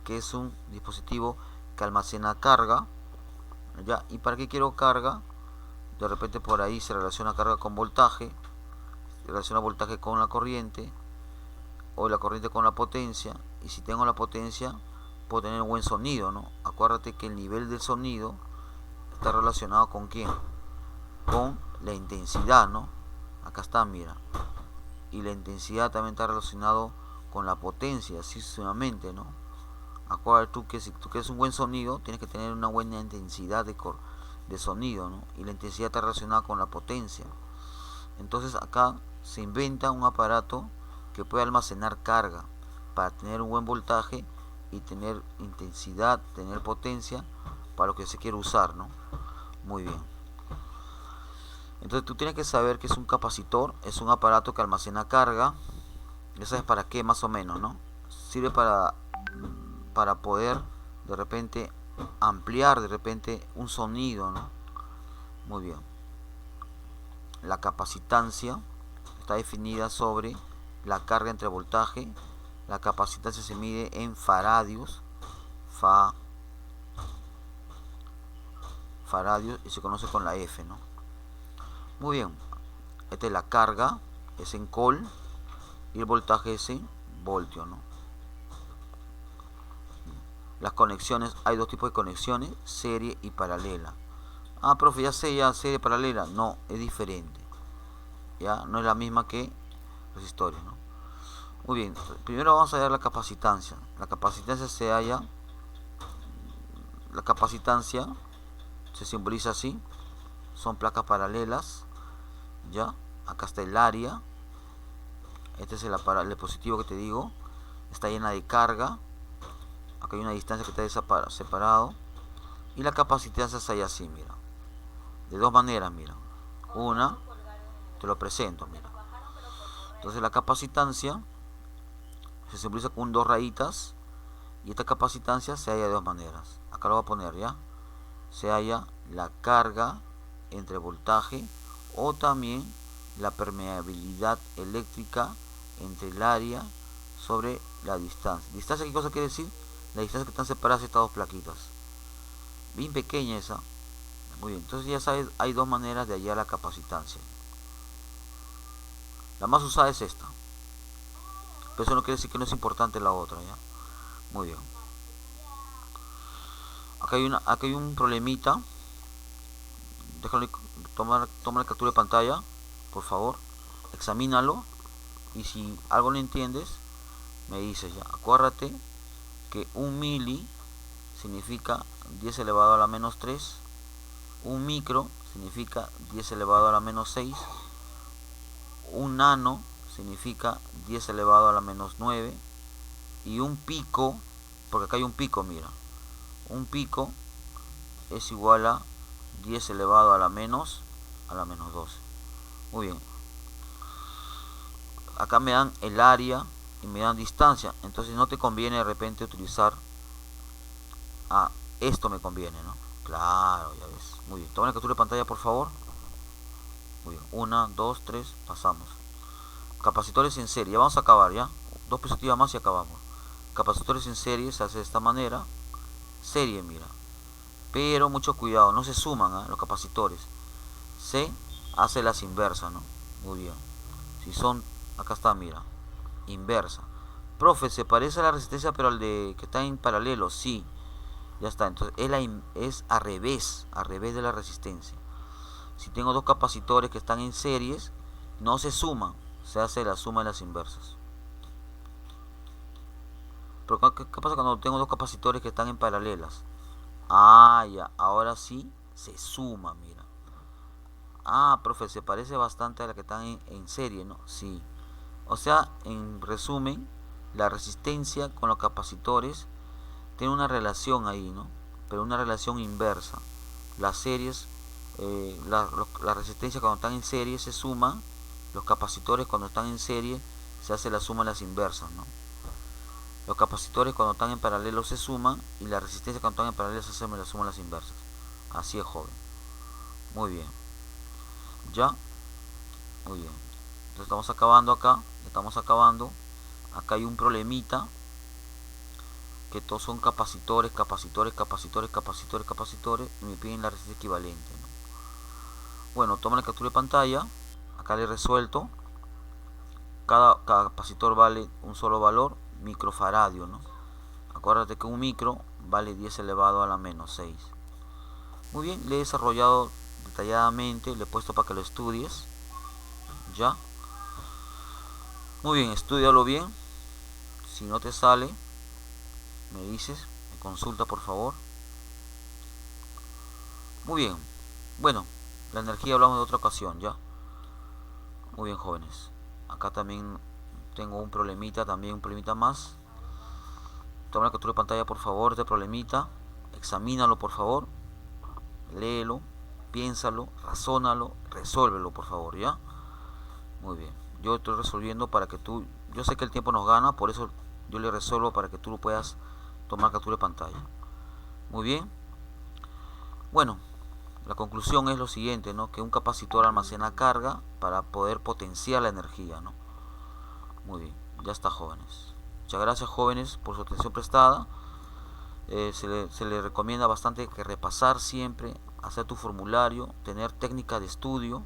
que es un dispositivo que almacena carga, ¿ya? ¿Y para qué quiero carga? De repente por ahí se relaciona carga con voltaje, se relaciona voltaje con la corriente, o la corriente con la potencia, y si tengo la potencia puedo tener un buen sonido, ¿no? Acuérdate que el nivel del sonido está relacionado con ¿quién? Con la intensidad, ¿no? Acá está, mira. Y la intensidad también está relacionado con la potencia, así sucesivamente, ¿no? Acuérdate tú que si tú quieres un buen sonido, tienes que tener una buena intensidad de sonido, ¿no? Y la intensidad está relacionada con la potencia. Entonces acá se inventa un aparato que puede almacenar carga para tener un buen voltaje y tener intensidad, tener potencia para lo que se quiere usar, ¿no? Muy bien. Entonces tú tienes que saber que es un capacitor, es un aparato que almacena carga. Ya sabes para qué más o menos, ¿no? Sirve para poder de repente ampliar de repente un sonido, ¿no? Muy bien. La capacitancia está definida sobre la carga entre voltaje. La capacitancia se mide en faradios, faradios, y se conoce con la F, ¿no? Muy bien. Esta es la carga, es en col, y el voltaje es en voltio, ¿no? Las conexiones, hay dos tipos de conexiones, serie y paralela. Ah, profe, ya sé, ya serie paralela. No, es diferente. Ya, no es la misma que resistores, ¿no? Muy bien, primero vamos a hallar la capacitancia. La capacitancia se simboliza así. Son placas paralelas. Ya, acá está el área. Este es el dispositivo que te digo. Está llena de carga. Acá hay una distancia que está separado. Y la capacitancia se halla así, mira. De dos maneras, mira. Una, te lo presento, mira. Entonces la capacitancia se simboliza con dos rayitas. Y esta capacitancia se halla de dos maneras. Acá lo voy a poner, ¿ya? Se halla la carga entre voltaje o también la permeabilidad eléctrica entre el área sobre la distancia. ¿Distancia qué cosa quiere decir? La distancia que están separadas estas dos plaquitas. Bien pequeña esa. Muy bien, entonces ya sabes, hay dos maneras de hallar la capacitancia. La más usada es esta. Pero eso no quiere decir que no es importante la otra, ¿ya? Muy bien. Acá hay un problemita. Déjalo, toma la captura de pantalla, por favor. Examínalo. Y si algo no entiendes, me dices ya. Acuérdate que un mili significa 10 elevado a la menos 3. Un micro significa 10 elevado a la menos 6. Un nano significa 10 elevado a la menos 9. Y un pico, porque acá hay un pico, mira. Un pico es igual a 10 elevado a la menos 12. Muy bien. Acá me dan el área y me dan distancia. Entonces no te conviene de repente utilizar... Ah, esto me conviene, ¿no? Claro, ya ves. Muy bien. Toma la captura de pantalla, por favor. Muy bien. 1, 2, 3. Pasamos. Capacitores en serie. Ya vamos a acabar, ¿ya? Dos diapositivas más y acabamos. Capacitores en serie se hace de esta manera. Serie, mira. Pero mucho cuidado, no se suman, ¿eh? Los capacitores. Se hace las inversas, ¿no? Muy bien. Si son, acá está, mira. Inversa. Profe, se parece a la resistencia, pero al de que está en paralelo, sí. Ya está, entonces es al revés de la resistencia. Si tengo dos capacitores que están en series, no se suman, se hace la suma de las inversas. Pero ¿qué pasa cuando tengo dos capacitores que están en paralelas? Ah, ya, ahora sí se suma, mira. Ah, profe, se parece bastante a la que están en serie, ¿no? Sí. O sea, en resumen, la resistencia con los capacitores tiene una relación ahí, ¿no? Pero una relación inversa. Las series, la resistencia cuando están en serie se suma, los capacitores cuando están en serie se hace la suma en las inversas, ¿no? Los capacitores cuando están en paralelo se suman y la resistencia cuando están en paralelo se hace la suma en las inversas. Así es, joven. Muy bien. ¿Ya? Muy bien. Entonces estamos acabando acá. Estamos acabando. Acá hay un problemita. Que todos son capacitores, capacitores, capacitores, capacitores, capacitores. Y me piden la resistencia equivalente, ¿no? Bueno, toma la captura de pantalla. Acá le he resuelto. Cada capacitor vale un solo valor. Microfaradio, ¿no? Acuérdate que un micro vale 10 elevado a la menos 6. Muy bien, le he desarrollado detalladamente, le he puesto para que lo estudies. ¿Ya? Muy bien, estúdialo bien. Si no te sale, me dices, me consulta por favor. Muy bien. Bueno, la energía hablamos de otra ocasión, ¿ya? Muy bien, jóvenes. Acá también tengo un problemita más. Toma la captura de pantalla por favor, este problemita. Examínalo por favor. Léelo, piénsalo, razónalo, resuélvelo por favor, ¿ya? Muy bien. Yo estoy resolviendo para que tú... Yo sé que el tiempo nos gana, por eso yo le resuelvo para que tú lo puedas tomar captura de pantalla. Muy bien. Bueno, la conclusión es lo siguiente, ¿no? Que un capacitor almacena carga para poder potenciar la energía, ¿no? Muy bien, ya está, jóvenes. Muchas gracias, jóvenes, por su atención prestada. Se le recomienda bastante que repasar siempre, hacer tu formulario, tener técnica de estudio,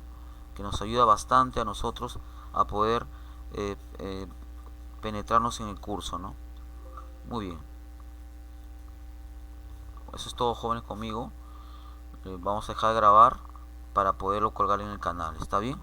que nos ayuda bastante a nosotros a poder penetrarnos en el curso, ¿no? Muy bien. Eso es todo, jóvenes, conmigo. Vamos a dejar de grabar para poderlo colgar en el canal. ¿Está bien?